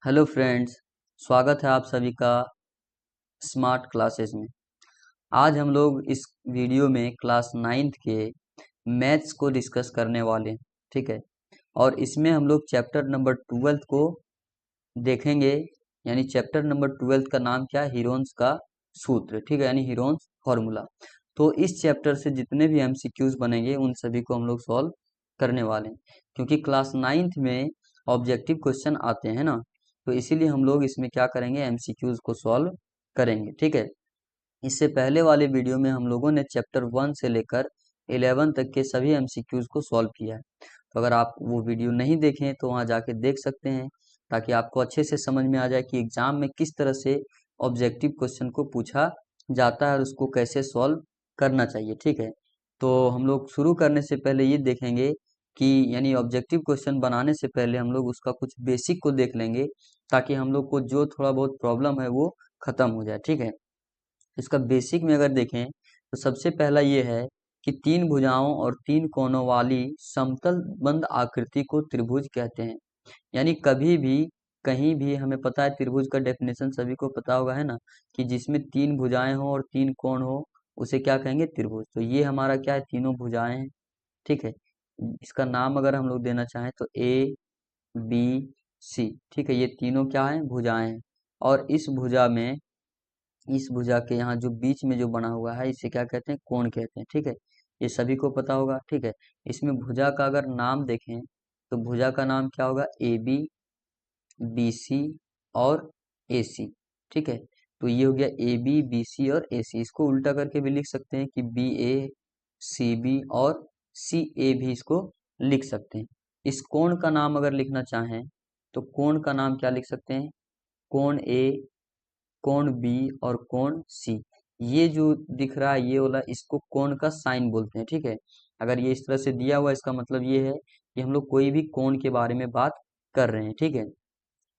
Hello friends, स्वागत है आप सभी का स्मार्ट क्लासेस में। आज हम लोग इस वीडियो में क्लास नाइन्थ के मैथ्स को डिस्कस करने वाले हैं। ठीक है। और इसमें हम लोग चैप्टर नंबर 12 को देखेंगे। यानी चैप्टर नंबर 12 का नाम क्या है? हीरोन्स का सूत्र। ठीक है, यानी हीरोन्स फॉर्मूला। तो इस चैप्टर से जितने भी एमसीक्यूज बनेंगे उन सभी को हम लोग सॉल्व करने वाले हैं, क्योंकि क्लास नाइन्थ में ऑब्जेक्टिव क्वेश्चन आते हैं ना। तो इसीलिए हम लोग इसमें क्या करेंगे, एमसीक्यूज को सॉल्व करेंगे। ठीक है। इससे पहले वाले वीडियो में हम लोगों ने चैप्टर 1 से लेकर 11 तक के सभी एमसीक्यूज को सॉल्व किया है। तो अगर आप वो वीडियो नहीं देखें तो वहाँ जाके देख सकते हैं, ताकि आपको अच्छे से समझ में आ जाए कि एग्जाम में किस तरह से ऑब्जेक्टिव क्वेश्चन को पूछा जाता है और उसको कैसे सॉल्व करना चाहिए। ठीक है। तो हम लोग शुरू करने से पहले ये देखेंगे कि यानी ऑब्जेक्टिव क्वेश्चन बनाने से पहले हम लोग उसका कुछ बेसिक को देख लेंगे, ताकि हम लोग को जो थोड़ा बहुत प्रॉब्लम है वो खत्म हो जाए। ठीक है। इसका बेसिक में अगर देखें तो सबसे पहला ये है कि तीन भुजाओं और तीन कोनों वाली समतल बंद आकृति को त्रिभुज कहते हैं। यानी कभी भी कहीं भी हमें पता है, त्रिभुज का डेफिनेशन सभी को पता होगा, है ना, कि जिसमें तीन भुजाएं हो और तीन कोण हो उसे क्या कहेंगे? त्रिभुज। तो ये हमारा क्या है? तीनों भुजाएं हैं। ठीक है। इसका नाम अगर हम लोग देना चाहें तो ए बी सी। ठीक है, ये तीनों क्या है? भुजाएं हैं। और इस भुजा के यहाँ जो बीच में जो बना हुआ है इसे क्या कहते हैं? कोण कहते हैं। ठीक है, ये सभी को पता होगा। ठीक है। इसमें भुजा का अगर नाम देखें तो भुजा का नाम क्या होगा? ए बी, बी सी और ए सी। ठीक है। तो ये हो गया ए बी, बी सी और ए सी। इसको उल्टा करके भी लिख सकते हैं कि बी ए, सी बी और सी ए भी इसको लिख सकते हैं। इस कोण का नाम अगर लिखना चाहें तो कोण का नाम क्या लिख सकते हैं? कोण ए, कोण बी और कोण सी। ये जो दिख रहा है ये वाला, इसको कोण का साइन बोलते हैं। ठीक है। अगर ये इस तरह से दिया हुआ, इसका मतलब ये है कि हम लोग कोई भी कोण के बारे में बात कर रहे हैं। ठीक है।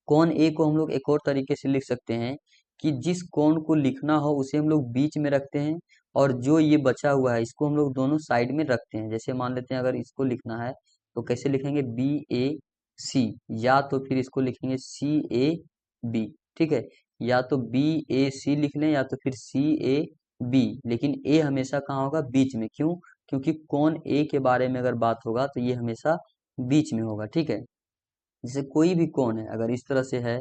कोण ए को हम लोग एक और तरीके से लिख सकते हैं कि जिस कोण को लिखना हो उसे हम लोग बीच में रखते हैं, और जो ये बचा हुआ है इसको हम लोग दोनों साइड में रखते हैं। जैसे मान लेते हैं अगर इसको लिखना है तो कैसे लिखेंगे? बी ए सी, या तो फिर इसको लिखेंगे सी ए बी। ठीक है। या तो बी ए सी लिख लें या तो फिर सी ए बी, लेकिन ए हमेशा कहाँ होगा? बीच में। क्यों? क्योंकि कोण ए के बारे में अगर बात होगा तो ये हमेशा बीच में होगा। ठीक है। जैसे कोई भी कोण है अगर इस तरह से है,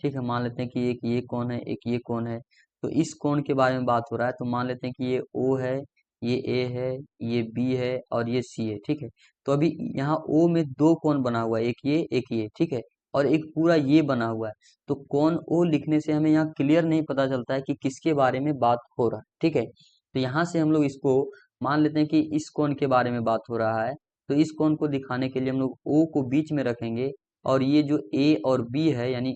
ठीक है, मान लेते हैं कि एक ये कोण है, एक ये कोण है। तो इस कोण के बारे में बात हो रहा है तो मान लेते हैं कि ये ओ है, ये ए है, ये बी है और ये सी है। ठीक है। तो अभी यहाँ ओ में दो कोण बना हुआ है, एक ये एक ये। ठीक है। और एक पूरा ये बना हुआ है। तो कोण ओ लिखने से हमें यहाँ क्लियर नहीं पता चलता है कि किसके बारे में बात हो रहा है। ठीक है। तो यहाँ से हम लोग इसको मान लेते हैं कि इस कोण के बारे में बात हो रहा है। तो इस कोण को दिखाने के लिए हम लोग ओ को बीच में रखेंगे, और ये जो ए और बी है यानी,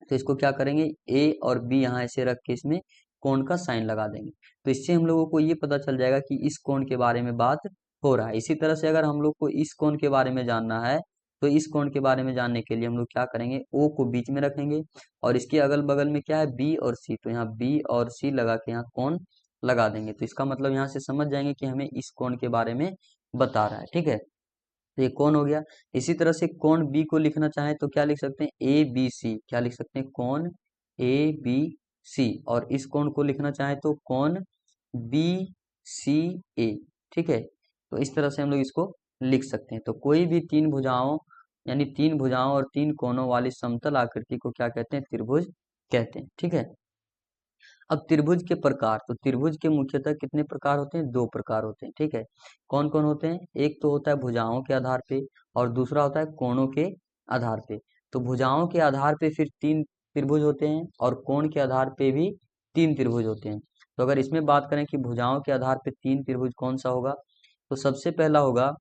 तो इसको क्या करेंगे? ए और बी यहाँ ऐसे रख के इसमें कोण का साइन लगा देंगे। तो इससे हम लोगों को ये पता चल जाएगा कि इस कोण के बारे में बात हो रहा है। इसी तरह से अगर हम लोग को इस कोण के बारे में जानना है तो इस कोण के बारे में जानने के लिए हम लोग क्या करेंगे? ओ को बीच में रखेंगे और इसके अगल बगल में क्या है? बी और सी। तो यहाँ बी और सी लगा के यहाँ कोण लगा देंगे। तो इसका मतलब यहाँ से समझ जाएंगे कि हमें इस कोण के बारे में बता रहा है। ठीक है। तो ये कौन हो गया? इसी तरह से कौन बी को लिखना चाहे तो क्या लिख सकते हैं? A B C. क्या लिख सकते हैं? कौन ए बी सी। और इस कौन को लिखना चाहे तो कौन बी सी ए। ठीक है। तो इस तरह से हम लोग इसको लिख सकते हैं। तो कोई भी तीन भुजाओं यानी तीन भुजाओं और तीन कोनों वाली समतल आकृति को क्या कहते हैं? त्रिभुज कहते हैं। ठीक है। अब त्रिभुज के प्रकार, तो त्रिभुज के मुख्यतः कितने प्रकार होते हैं? दो प्रकार होते हैं। ठीक है। कौन कौन होते हैं? एक तो होता है भुजाओं के आधार पे और दूसरा होता है कोणों के आधार पे। तो भुजाओं के आधार पे फिर तीन त्रिभुज होते हैं और कोण के आधार पे भी तीन त्रिभुज होते हैं। तो अगर इसमें बात करें कि भुजाओं के आधार पे तीन त्रिभुज कौन सा होगा, तो सबसे पहला होगा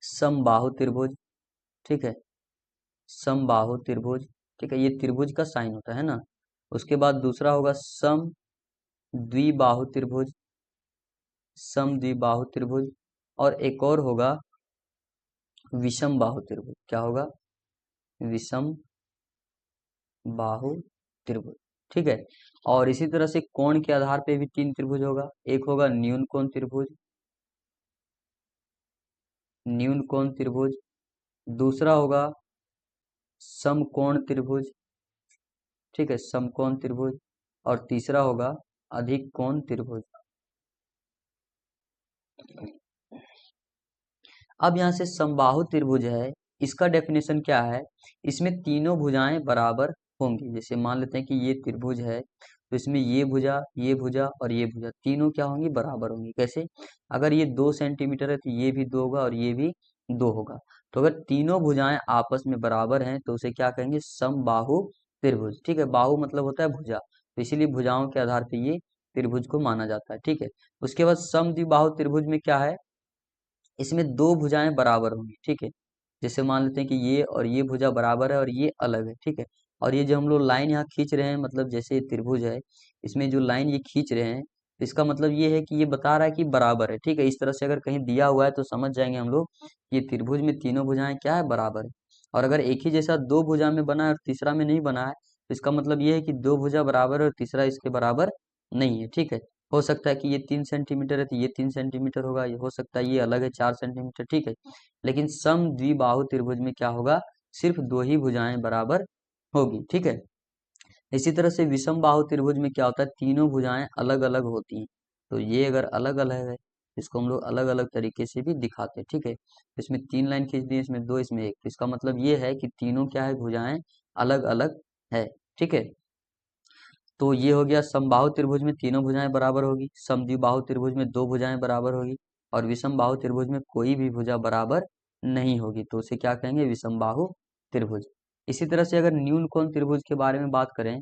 समबाहु त्रिभुज। ठीक है। समबाहु त्रिभुज। ठीक है, ये त्रिभुज का साइन होता है ना। उसके बाद दूसरा होगा सम द्विबाहु त्रिभुज। सम द्विबाहु त्रिभुज। और एक और होगा विषम बाहु त्रिभुज। क्या होगा? विषम बाहु त्रिभुज। ठीक है। और इसी तरह से कोण के आधार पे भी तीन त्रिभुज होगा। एक होगा न्यून कोण त्रिभुज, न्यून कोण त्रिभुज। दूसरा होगा समकोण त्रिभुज, ठीक है, समकोण त्रिभुज। और तीसरा होगा अधिक कोण त्रिभुज। अब यहाँ से समबाहु त्रिभुज है, इसका डेफिनेशन क्या है, इसमें तीनों भुजाएं बराबर होंगी। जैसे मान लेते हैं कि ये त्रिभुज है, तो इसमें ये भुजा और ये भुजा तीनों क्या होंगी, बराबर होंगी। कैसे, अगर ये 2 सेंटीमीटर है तो ये भी 2 होगा और ये भी 2 होगा। तो अगर तीनों भुजाएं आपस में बराबर हैं तो उसे क्या कहेंगे, समबाहु त्रिभुज। ठीक है, बाहु मतलब होता है भुजा, तो इसीलिए भुजाओं के आधार पर ये त्रिभुज को माना जाता है। ठीक है, उसके बाद समद्विबाहु त्रिभुज में क्या है, इसमें दो भुजाएं बराबर होंगी। ठीक है, जैसे मान लेते हैं कि ये और ये भुजा बराबर है और ये अलग है। ठीक है, और ये जो हम लोग लाइन यहाँ खींच रहे हैं, मतलब जैसे ये त्रिभुज है, इसमें जो लाइन ये खींच रहे हैं, तो इसका मतलब ये है कि ये बता रहा है कि बराबर है। ठीक है, इस तरह से अगर कहीं दिया हुआ है तो समझ जाएंगे हम लोग ये त्रिभुज में तीनों भुजाएं क्या है, बराबर है। और अगर एक ही जैसा दो भुजा में बना है और तीसरा में नहीं बना है, तो इसका मतलब ये है कि दो भुजा बराबर है और तीसरा इसके बराबर नहीं है। ठीक है, हो सकता है कि ये 3 सेंटीमीटर है तो ये 3 सेंटीमीटर होगा, ये हो सकता है ये अलग है 4 सेंटीमीटर। ठीक है, लेकिन सम द्विबाहु त्रिभुज में क्या होगा, सिर्फ दो ही भुजाएं बराबर होगी। ठीक है, इसी तरह से विषम बाहु त्रिभुज में क्या होता है, तीनों भुजाएं अलग अलग होती हैं। तो ये अगर अलग अलग है, इसको हम लोग अलग अलग तरीके से भी दिखाते हैं। ठीक है, इसमें 3 लाइन खींच दी, इसमें 2, इसमें 1, तो इसका मतलब ये है कि तीनों क्या है, भुजाएं अलग अलग है। ठीक है, तो ये हो गया समबाहु त्रिभुज में तीनों भुजाएं बराबर होगी, समद्विबाहु त्रिभुज में दो भुजाएं बराबर होगी, और विषमबाहु त्रिभुज में कोई भी भुजा बराबर नहीं होगी, तो उसे क्या कहेंगे, विषमबाहु त्रिभुज। इसी तरह से अगर न्यून कोण त्रिभुज के बारे में बात करें,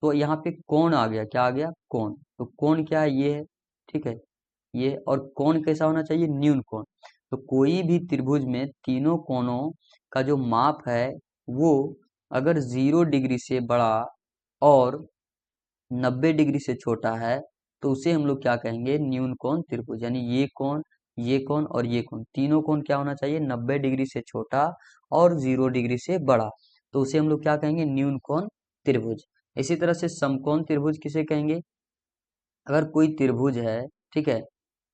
तो यहाँ पे कोण आ गया, क्या आ गया, कोण। तो कोण क्या है, ये है। ठीक है, ये, और कोण कैसा होना चाहिए, न्यून कोण। तो कोई भी त्रिभुज में तीनों कोणों का जो माप है वो अगर 0 डिग्री से बड़ा और 90 डिग्री से छोटा है, तो उसे हम लोग क्या कहेंगे, न्यून कोण त्रिभुज। यानी ये कोण और ये कोण, तीनों कोण क्या होना चाहिए, 90 डिग्री से छोटा और 0 डिग्री से बड़ा, तो उसे हम लोग क्या कहेंगे, न्यून कोण त्रिभुज। इसी तरह से समकोण त्रिभुज किसे कहेंगे, अगर कोई त्रिभुज है, ठीक है,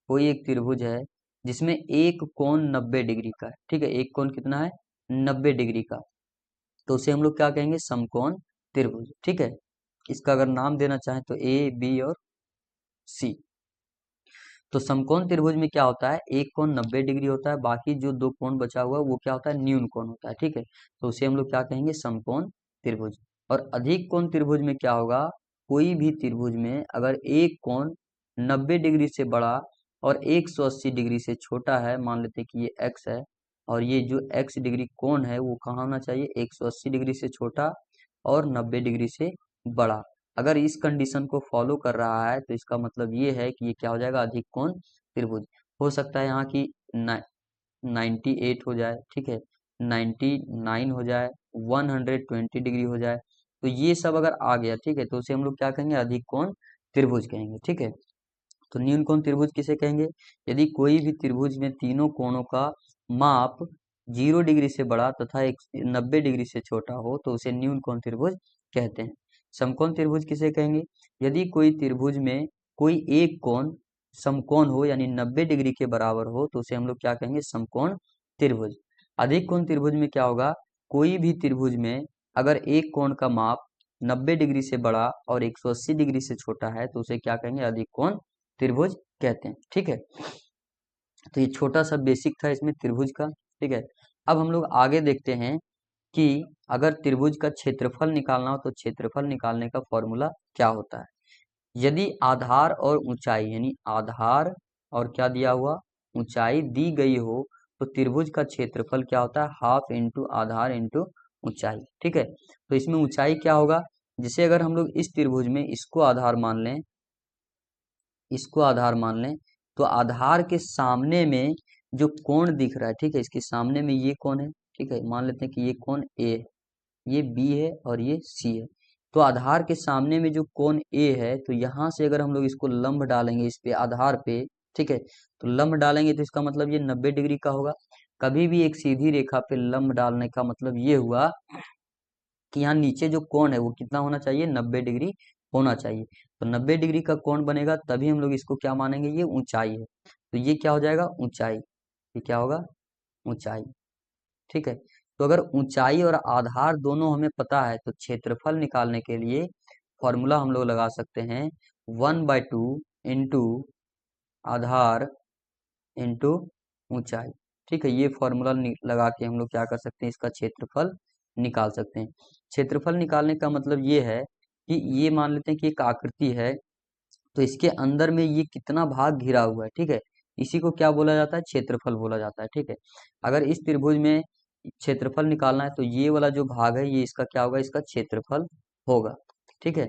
कोई एक त्रिभुज है जिसमें एक कोण 90 डिग्री का है। ठीक है, एक कोण कितना है, 90 डिग्री का, तो उसे हम लोग क्या कहेंगे, समकोण त्रिभुज। ठीक है, इसका अगर नाम देना चाहें तो ए, बी और सी। तो समकोण त्रिभुज में क्या होता है, एक कोण 90 डिग्री होता है, बाकी जो दो कोण बचा हुआ है वो क्या होता है, न्यून कोण होता है। ठीक है, तो उसे हम लोग क्या कहेंगे, समकोण त्रिभुज। और अधिक कोण त्रिभुज में क्या होगा, कोई भी त्रिभुज में अगर एक कोण 90 डिग्री से बड़ा और 180 डिग्री से छोटा है, मान लेते हैं कि ये एक्स है, और ये जो एक्स डिग्री कोण है वो कहाँ होना चाहिए, 180 डिग्री से छोटा और 90 डिग्री से बड़ा। अगर इस कंडीशन को फॉलो कर रहा है तो इसका मतलब ये है कि ये क्या हो जाएगा, अधिक कोण त्रिभुज। हो सकता है यहाँ की 98 हो जाए, ठीक है, 99 हो जाए, 120 डिग्री हो जाए, तो ये सब अगर आ गया, ठीक है, तो उसे हम लोग क्या कहेंगे, अधिक कोण त्रिभुज कहेंगे। ठीक है, तो न्यून कोण त्रिभुज किसे कहेंगे, यदि कोई भी त्रिभुज में तीनों कोणों का माप 0 डिग्री से बड़ा तथा 90 डिग्री से छोटा हो तो उसे न्यून कोण त्रिभुज कहते हैं। समकोण त्रिभुज किसे कहेंगे, यदि कोई त्रिभुज में कोई एक कोण समकोण हो यानी 90 डिग्री के बराबर हो तो उसे हम लोग क्या कहेंगे, समकोण त्रिभुज। अधिक कोण त्रिभुज में क्या होगा, कोई भी त्रिभुज में अगर एक कोण का माप 90 डिग्री से बड़ा और 180 डिग्री से छोटा है तो उसे क्या कहेंगे, अधिक कोण त्रिभुज कहते हैं। ठीक है, तो ये छोटा सा बेसिक था इसमें त्रिभुज का। ठीक है, अब हम लोग आगे देखते हैं कि अगर त्रिभुज का क्षेत्रफल निकालना हो तो क्षेत्रफल निकालने का फॉर्मूला क्या होता है। यदि आधार और ऊंचाई, यानी आधार और क्या दिया हुआ, ऊंचाई दी गई हो, तो त्रिभुज का क्षेत्रफल क्या होता है, हाफ इंटू आधार इंटू ऊंचाई। ठीक है, तो इसमें ऊंचाई क्या होगा, जिसे अगर हम लोग इस त्रिभुज में इसको आधार मान लें, इसको आधार मान लें, तो आधार के सामने में जो कोण दिख रहा है, ठीक है, इसके सामने में ये कोण है। ठीक है, मान लेते हैं कि ये कोण ए है, ये बी है और ये सी है। तो आधार के सामने में जो कोण ए है, तो यहाँ से अगर हम लोग इसको लंब डालेंगे इस पे आधार पे, ठीक है, तो लंब डालेंगे तो इसका मतलब ये 90 डिग्री का होगा। कभी भी एक सीधी रेखा पे लंब डालने का मतलब ये हुआ कि यहाँ नीचे जो कोण है वो कितना होना चाहिए, 90 डिग्री होना चाहिए। तो 90 डिग्री का कोण बनेगा तभी हम लोग इसको क्या मानेंगे, ये ऊंचाई है, तो ये क्या हो जाएगा, ऊंचाई, ये क्या होगा, ऊंचाई। ठीक है, तो अगर ऊंचाई और आधार दोनों हमें पता है तो क्षेत्रफल निकालने के लिए फॉर्मूला हम लोग लगा सकते हैं 1/2 इंटू आधार इंटू ऊंचाई। ठीक है, ये फॉर्मूला लगा के हम लोग क्या कर सकते हैं, इसका क्षेत्रफल निकाल सकते हैं। क्षेत्रफल निकालने का मतलब ये है कि ये मान लेते हैं कि एक आकृति है, तो इसके अंदर में ये कितना भाग घिरा हुआ है। ठीक है, इसी को क्या बोला जाता है, क्षेत्रफल बोला जाता है। ठीक है, अगर इस त्रिभुज में क्षेत्रफल निकालना है तो ये वाला जो भाग है ये इसका क्या होगा, इसका क्षेत्रफल होगा। ठीक है,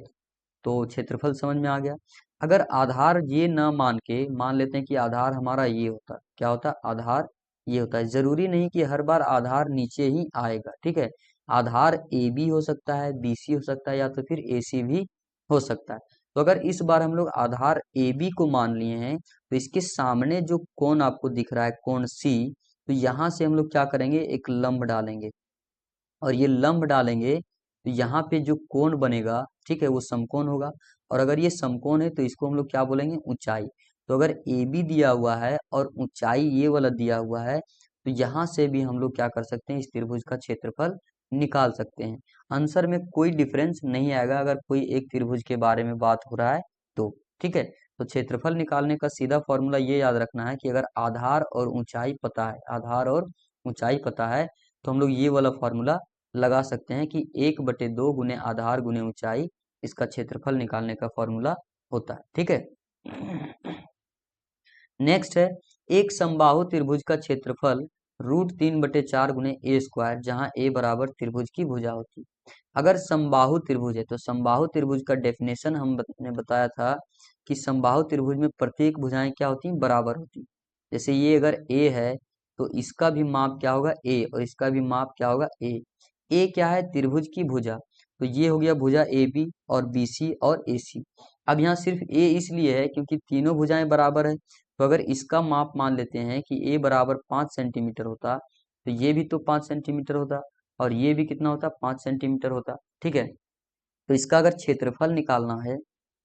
तो क्षेत्रफल समझ में आ गया। अगर आधार ये न मान के मान लेते हैं कि आधार हमारा ये होता है, क्या होता है, आधार ये होता है। जरूरी नहीं कि हर बार आधार नीचे ही आएगा। ठीक है, आधार ए बी हो सकता है, बी सी हो सकता है, या तो फिर ए सी भी हो सकता है। तो अगर इस बार हम लोग आधार ए बी को मान लिए हैं तो इसके सामने जो कोण आपको दिख रहा है, कोण सी, तो यहाँ से हम लोग क्या करेंगे, एक लंब डालेंगे, और ये लंब डालेंगे तो यहाँ पे जो कोण बनेगा, ठीक है, वो समकोण होगा। और अगर ये समकोण है तो इसको हम लोग क्या बोलेंगे, ऊंचाई। तो अगर ए बी दिया हुआ है और ऊंचाई ये वाला दिया हुआ है तो यहाँ से भी हम लोग क्या कर सकते हैं, इस त्रिभुज का क्षेत्रफल निकाल सकते हैं। आंसर में कोई डिफरेंस नहीं आएगा अगर कोई एक त्रिभुज के बारे में बात हो रहा है तो। ठीक है, तो क्षेत्रफल निकालने का सीधा फॉर्मूला ये याद रखना है कि अगर आधार और ऊंचाई पता है, आधार और ऊंचाई पता है, तो हम लोग ये वाला फॉर्मूला लगा सकते हैं कि 1/2 गुने आधार गुने ऊंचाई इसका क्षेत्रफल निकालने का फॉर्मूला होता है। ठीक है, नेक्स्ट है, एक समबाहु त्रिभुज का क्षेत्रफल √3/4 गुने ए स्क्वायर, जहां ए बराबर त्रिभुज की भुजा होती है। अगर समबाहु त्रिभुज है तो समबाहु त्रिभुज का डेफिनेशन हमने बताया था कि समबाहु त्रिभुज में प्रत्येक भुजाएं क्या होती हैं, बराबर होती हैं। जैसे ये अगर ए है तो इसका भी माप क्या होगा, ए, और इसका भी माप क्या होगा, ए। ए क्या है, त्रिभुज की भुजा, तो ये हो गया भुजा ए बी और बी सी और ए सी। अब यहाँ सिर्फ ए इसलिए है क्योंकि तीनों भुजाएं बराबर है, तो अगर इसका माप मान लेते हैं कि ए बराबर 5 सेंटीमीटर होता तो ये भी तो 5 सेंटीमीटर होता, और ये भी कितना होता, 5 सेंटीमीटर होता। ठीक है, तो इसका अगर क्षेत्रफल निकालना है,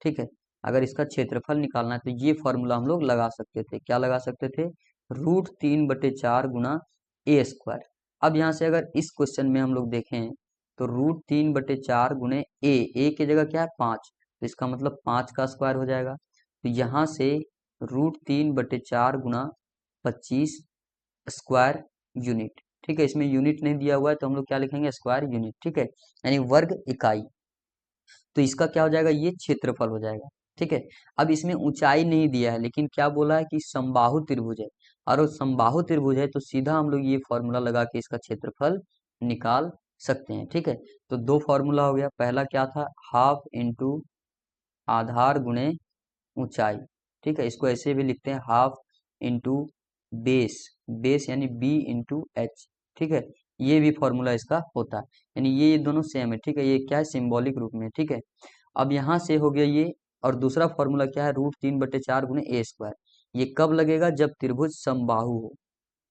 ठीक है, अगर इसका क्षेत्रफल निकालना है तो ये फॉर्मूला हम लोग लगा सकते थे, क्या लगा सकते थे, √3/4 गुना ए स्क्वायर। अब यहाँ से अगर इस क्वेश्चन में हम लोग देखें तो √3/4 गुने ए की जगह क्या है, 5, तो इसका मतलब 5 का स्क्वायर हो जाएगा। तो यहाँ से √3/4 गुना 25 स्क्वायर यूनिट। ठीक है, इसमें यूनिट नहीं दिया हुआ है तो हम लोग क्या लिखेंगे, स्क्वायर यूनिट। ठीक है, यानी वर्ग इकाई। तो इसका क्या हो जाएगा, ये क्षेत्रफल हो जाएगा। ठीक है, अब इसमें ऊंचाई नहीं दिया है लेकिन क्या बोला है कि समबाहु त्रिभुज है, और वो समबाहु त्रिभुज है तो सीधा हम लोग ये फॉर्मूला लगा के इसका क्षेत्रफल निकाल सकते हैं। ठीक है, तो दो फॉर्मूला हो गया, पहला क्या था, हाफ इंटू आधार गुणे ऊंचाई। ठीक है, इसको ऐसे भी लिखते हैं, हाफ इंटू बेस, बेस यानी बी इंटू एच। ठीक है, ये भी फॉर्मूला इसका होता है, यानी ये दोनों सेम है। ठीक है, ये क्या है, सिंबॉलिक रूप में। ठीक है, अब यहाँ से हो गया ये, और दूसरा फॉर्मूला क्या है, √3/4 गुने ए स्क्वायर। ये कब लगेगा, जब त्रिभुज समबाहु हो।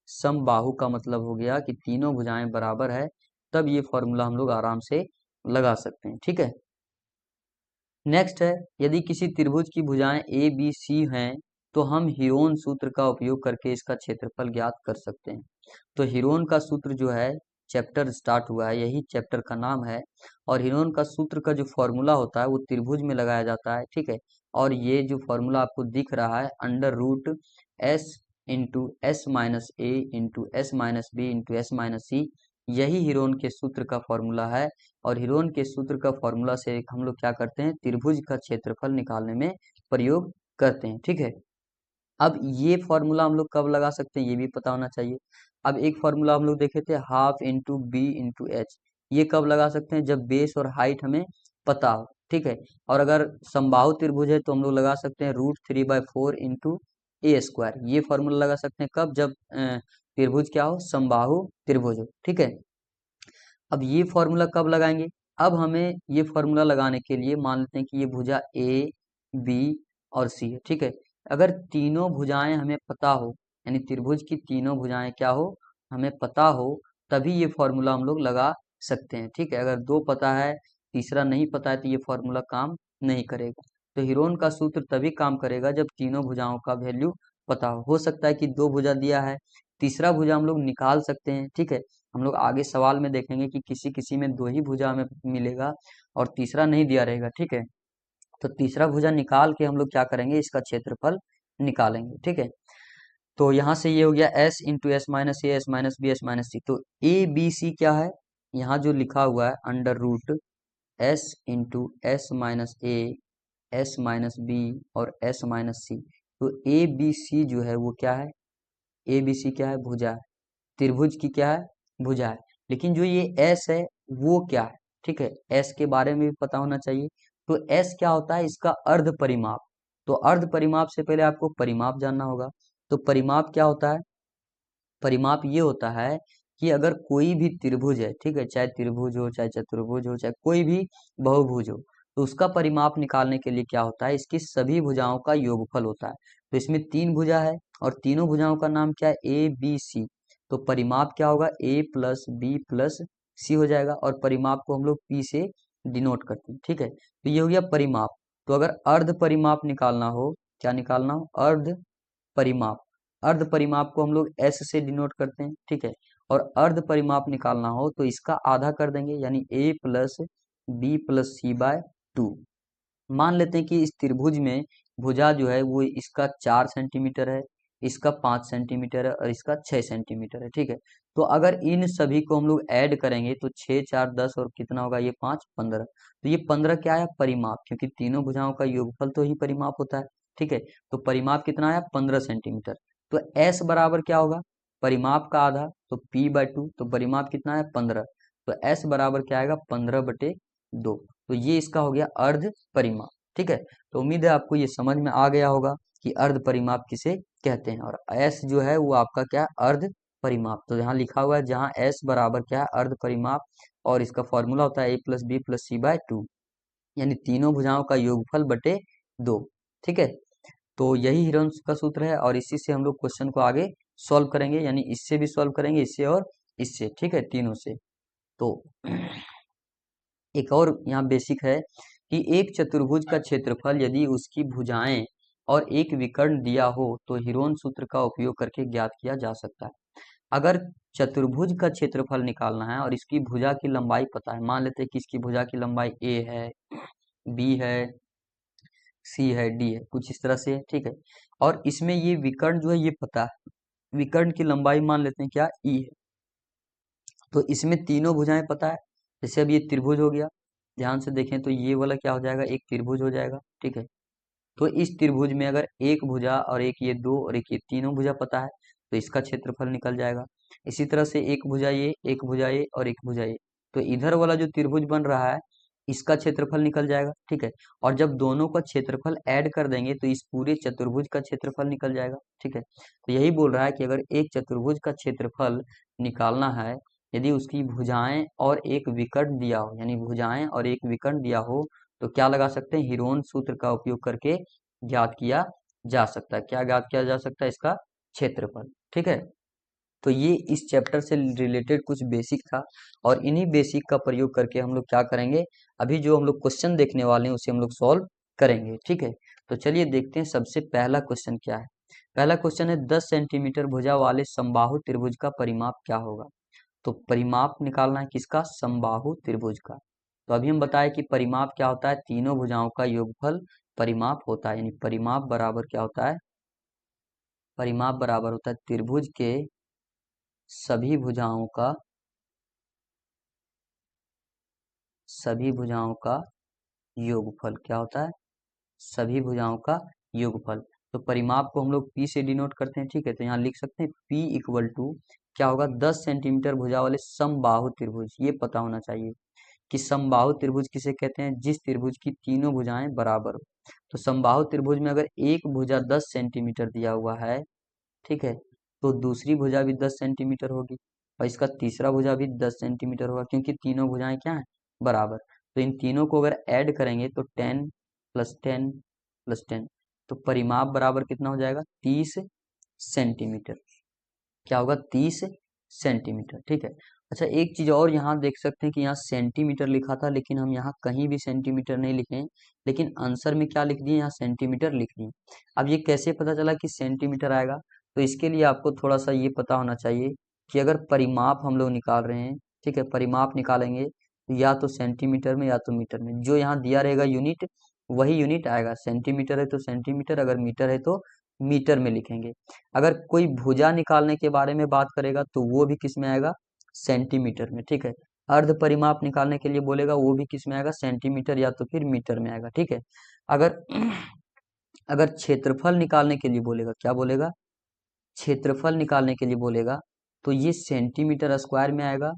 समबाहु का मतलब हो गया कि तीनों भुजाएं बराबर है, तब ये फॉर्मूला हम लोग आराम से लगा सकते हैं। ठीक है, नेक्स्ट है, यदि किसी त्रिभुज की भुजाएं ए बी सी हैं तो हम हीरोन सूत्र का उपयोग करके इसका क्षेत्रफल ज्ञात कर सकते हैं। तो हीरोन का सूत्र जो है, चैप्टर स्टार्ट हुआ है, यही चैप्टर का नाम है। और हीरोन का सूत्र का जो फॉर्मूला होता है वो त्रिभुज में लगाया जाता है। ठीक है, और ये जो फॉर्मूला आपको दिख रहा है, √s into S minus A into S minus B into S minus C, यही हीरोन के सूत्र का फॉर्मूला है। और हीरोन के सूत्र का फॉर्मूला से हम लोग क्या करते हैं, त्रिभुज का क्षेत्रफल निकालने में प्रयोग करते हैं। ठीक है, अब ये फॉर्मूला हम लोग कब लगा सकते हैं, ये भी पता होना चाहिए। अब एक फॉर्मूला हम लोग देखे थे, half into B into H, ये कब लगा सकते हैं, जब बेस और हाइट हमें पता हो। ठीक है, और अगर समबाहु त्रिभुज है तो हम लोग लगा सकते हैं √3/4 इंटू ए स्क्वायर। ये फॉर्मूला लगा सकते हैं कब, जब त्रिभुज क्या हो, समबाहु त्रिभुज हो। ठीक है, अब ये फॉर्मूला कब लगाएंगे, अब हमें ये फॉर्मूला लगाने के लिए मान लेते हैं कि ये भुजा ए बी और सी है। ठीक है, अगर तीनों भुजाएं हमें पता हो, यानी त्रिभुज की तीनों भुजाएं क्या हो, हमें पता हो, तभी ये फॉर्मूला हम लोग लगा सकते हैं। ठीक है, अगर दो पता है तीसरा नहीं पता है तो ये फॉर्मूला काम नहीं करेगा। तो हीरोन का सूत्र तभी काम करेगा जब तीनों भुजाओं का वैल्यू पता हो सकता है कि दो भुजा दिया है, तीसरा भुजा हम लोग निकाल सकते हैं। ठीक है, हम लोग आगे सवाल में देखेंगे कि किसी किसी में दो ही भुजा हमें मिलेगा और तीसरा नहीं दिया रहेगा, ठीक है। तो तीसरा भुजा निकाल के हम लोग क्या करेंगे, इसका क्षेत्रफल निकालेंगे, ठीक है। तो यहाँ से ये हो गया s into S minus A S minus B S minus C. तो ए बी सी क्या है, यहाँ जो लिखा हुआ है under root S into S minus A S minus B और एस माइनस सी। तो ए बी सी जो है वो क्या है, ए बी सी क्या है, भुजा है, त्रिभुज की क्या है, भुजा है। लेकिन जो ये एस है वो क्या है, ठीक है, एस के बारे में भी पता होना चाहिए। तो एस क्या होता है, इसका अर्ध परिमाप। तो अर्ध परिमाप से पहले आपको परिमाप जानना होगा। तो परिमाप क्या होता है, परिमाप ये होता है कि अगर कोई भी त्रिभुज है, ठीक है, चाहे त्रिभुज हो चाहे चतुर्भुज हो चाहे कोई भी बहुभुज हो, तो उसका परिमाप निकालने के लिए क्या होता है, इसकी सभी भुजाओं का योगफल होता है। तो इसमें तीन भुजा है और तीनों भुजाओं का नाम क्या है, ए बी सी। तो परिमाप क्या होगा, ए प्लस बी प्लस सी हो जाएगा और परिमाप को हम लोग पी से डिनोट करते हैं, ठीक है। तो ये हो गया परिमाप। तो अगर अर्ध परिमाप निकालना हो, क्या निकालना हो, अर्ध परिमाप, अर्ध परिमाप को हम लोग एस से डिनोट करते हैं, ठीक है। और अर्ध परिमाप निकालना हो तो इसका आधा कर देंगे, यानी A plus B plus C by two. मान लेते हैं कि इस त्रिभुज में भुजा जो है वो इसका 4 सेंटीमीटर है, इसका 5 सेंटीमीटर है और इसका 6 सेंटीमीटर है, ठीक है। तो अगर इन सभी को हम लोग ऐड करेंगे तो 6 4 10 और कितना होगा, ये 5 15। तो ये 15 क्या है, परिमाप, क्योंकि तीनों भुजाओं का योगफल तो ही परिमाप होता है, ठीक है। तो परिमाप कितना आया, 15 सेंटीमीटर। तो एस बराबर क्या होगा, परिमाप का आधा, तो पी बाय टू। तो परिमाप कितना है, 15। तो एस बराबर क्या आएगा, 15/2। तो ये इसका हो गया अर्ध परिमाप, ठीक है। तो उम्मीद है आपको ये समझ में आ गया होगा कि अर्ध परिमाप किसे कहते हैं। और एस जो है वो आपका क्या है, अर्ध परिमाप। तो यहाँ लिखा हुआ है, जहाँ एस बराबर क्या है, अर्ध परिमाप, और इसका फॉर्मूला होता है A plus B plus C by two, यानी तीनों भुजाओं का योगफल बटे 2, ठीक है। तो यही हिरोन्स का सूत्र है और इसी से हम लोग क्वेश्चन को आगे सॉल्व करेंगे, यानी इससे भी सॉल्व करेंगे, इससे और इससे, ठीक है, तीनों से। तो एक और यहाँ बेसिक है कि एक चतुर्भुज का क्षेत्रफल यदि उसकी भुजाएं और एक विकर्ण दिया हो तो हीरोन सूत्र का उपयोग करके ज्ञात किया जा सकता है। अगर चतुर्भुज का क्षेत्रफल निकालना है और इसकी भुजा की लंबाई पता है, मान लेते हैं कि इसकी भुजा की लंबाई ए है, बी है, सी है, डी है, कुछ इस तरह से है, ठीक है। और इसमें ये विकर्ण जो है ये पता है, विकर्ण की लंबाई मान लेते हैं क्या, ई है। तो इसमें तीनों भुजाएं पता है। जैसे अब ये त्रिभुज हो गया, ध्यान से देखें तो ये वाला क्या हो जाएगा, एक त्रिभुज हो जाएगा, ठीक है। तो इस त्रिभुज में अगर एक भुजा और एक ये दो और एक ये तीनों भुजा पता है तो इसका क्षेत्रफल निकल जाएगा। इसी तरह से एक भुजा ये, एक भुजा ये और एक भुजा ये, तो इधर वाला जो त्रिभुज बन रहा है इसका क्षेत्रफल निकल जाएगा, ठीक है। और जब दोनों का क्षेत्रफल ऐड कर देंगे तो इस पूरे चतुर्भुज का क्षेत्रफल निकल जाएगा, ठीक है। तो यही बोल रहा है कि अगर एक चतुर्भुज का क्षेत्रफल निकालना है, यदि उसकी भुजाएं और एक विकर्ण दिया हो, यानी भुजाएं और एक विकर्ण दिया हो, तो क्या लगा सकते हैं, हीरोन सूत्र का उपयोग करके ज्ञात किया जा सकता है। क्या ज्ञात किया जा सकता है, इसका क्षेत्रफल, ठीक है। तो ये इस चैप्टर से रिलेटेड कुछ बेसिक था और इन्हीं बेसिक का प्रयोग करके हम लोग क्या करेंगे, अभी जो हम लोग क्वेश्चन देखने वाले हैं उसे हम लोग सॉल्व करेंगे, ठीक है। तो चलिए देखते हैं सबसे पहला क्वेश्चन क्या है। पहला क्वेश्चन है 10 सेंटीमीटर भुजा वाले समबाहु त्रिभुज का परिमाप क्या होगा। तो परिमाप निकालना है किसका, समबाहु त्रिभुज का। तो अभी हम बताए कि परिमाप क्या होता है, तीनों भुजाओं का योगफल परिमाप होता है, यानी परिमाप बराबर क्या होता है, परिमाप बराबर होता है त्रिभुज के सभी भुजाओं का, सभी भुजाओं का योगफल क्या होता है, सभी भुजाओं का योगफल। तो परिमाप को हम लोग पी से डिनोट करते हैं, ठीक है। तो यहाँ लिख सकते हैं पी इक्वल टू क्या होगा, 10 सेंटीमीटर भुजा वाले समबाहु त्रिभुज, ये पता होना चाहिए कि समबाहु त्रिभुज किसे कहते हैं, जिस त्रिभुज की तीनों भुजाएं बराबर हो। तो समबाहु त्रिभुज में अगर एक भुजा 10 सेंटीमीटर दिया हुआ है, ठीक है, तो दूसरी भुजा भी 10 सेंटीमीटर होगी और इसका तीसरा भुजा भी 10 सेंटीमीटर होगा, क्योंकि तीनों भुजाएं क्या है, बराबर। तो इन तीनों को अगर ऐड करेंगे तो 10 + 10 + 10, तो परिमाप बराबर कितना हो जाएगा, 30 सेंटीमीटर। क्या होगा, 30 सेंटीमीटर, ठीक है। अच्छा एक चीज और यहाँ देख सकते हैं कि यहाँ सेंटीमीटर लिखा था लेकिन हम यहाँ कहीं भी सेंटीमीटर नहीं लिखे हैं, लेकिन आंसर में क्या लिख दिए, यहाँ सेंटीमीटर लिख दिए। अब ये कैसे पता चला कि सेंटीमीटर आएगा, तो इसके लिए आपको थोड़ा सा ये पता होना चाहिए कि अगर परिमाप हम लोग निकाल रहे हैं, ठीक है, परिमाप निकालेंगे तो या तो सेंटीमीटर में या तो मीटर में, जो यहाँ दिया रहेगा यूनिट वही यूनिट आएगा। सेंटीमीटर है तो सेंटीमीटर, अगर मीटर है तो मीटर में लिखेंगे। अगर कोई भुजा निकालने के बारे में बात करेगा तो वो भी किस में आएगा, सेंटीमीटर में, ठीक है। अर्ध परिमाप निकालने के लिए बोलेगा वो भी किस में आएगा, सेंटीमीटर या तो फिर मीटर में आएगा, ठीक है। अगर अगर क्षेत्रफल निकालने के लिए बोलेगा, क्या बोलेगा, क्षेत्रफल निकालने के लिए बोलेगा तो ये सेंटीमीटर स्क्वायर में आएगा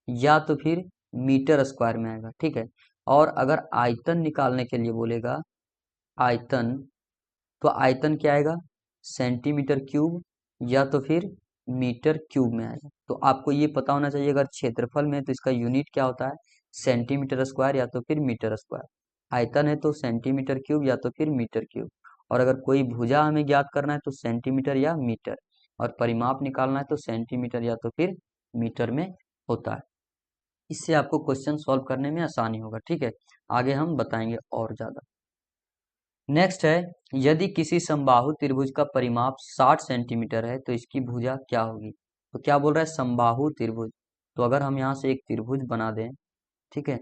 या तो फिर मीटर स्क्वायर में आएगा, ठीक है। और अगर आयतन निकालने के लिए बोलेगा, आयतन, तो आयतन क्या आएगा, सेंटीमीटर क्यूब या तो फिर मीटर क्यूब में आएगा। तो आपको ये पता होना चाहिए, अगर क्षेत्रफल में तो इसका यूनिट क्या होता है, सेंटीमीटर स्क्वायर या तो फिर मीटर स्क्वायर। आयतन है तो सेंटीमीटर क्यूब या तो फिर मीटर क्यूब। और अगर कोई भुजा हमें ज्ञात करना है तो सेंटीमीटर या मीटर, और परिमाप निकालना है तो सेंटीमीटर या तो फिर मीटर में होता है। इससे आपको क्वेश्चन सॉल्व करने में आसानी होगा, ठीक है। आगे हम बताएंगे और ज्यादा। नेक्स्ट है, यदि किसी समबाहु त्रिभुज का परिमाप 60 सेंटीमीटर है तो इसकी भुजा क्या होगी। तो क्या बोल रहा है, समबाहु त्रिभुज। तो अगर हम यहाँ से एक त्रिभुज बना दें, ठीक है,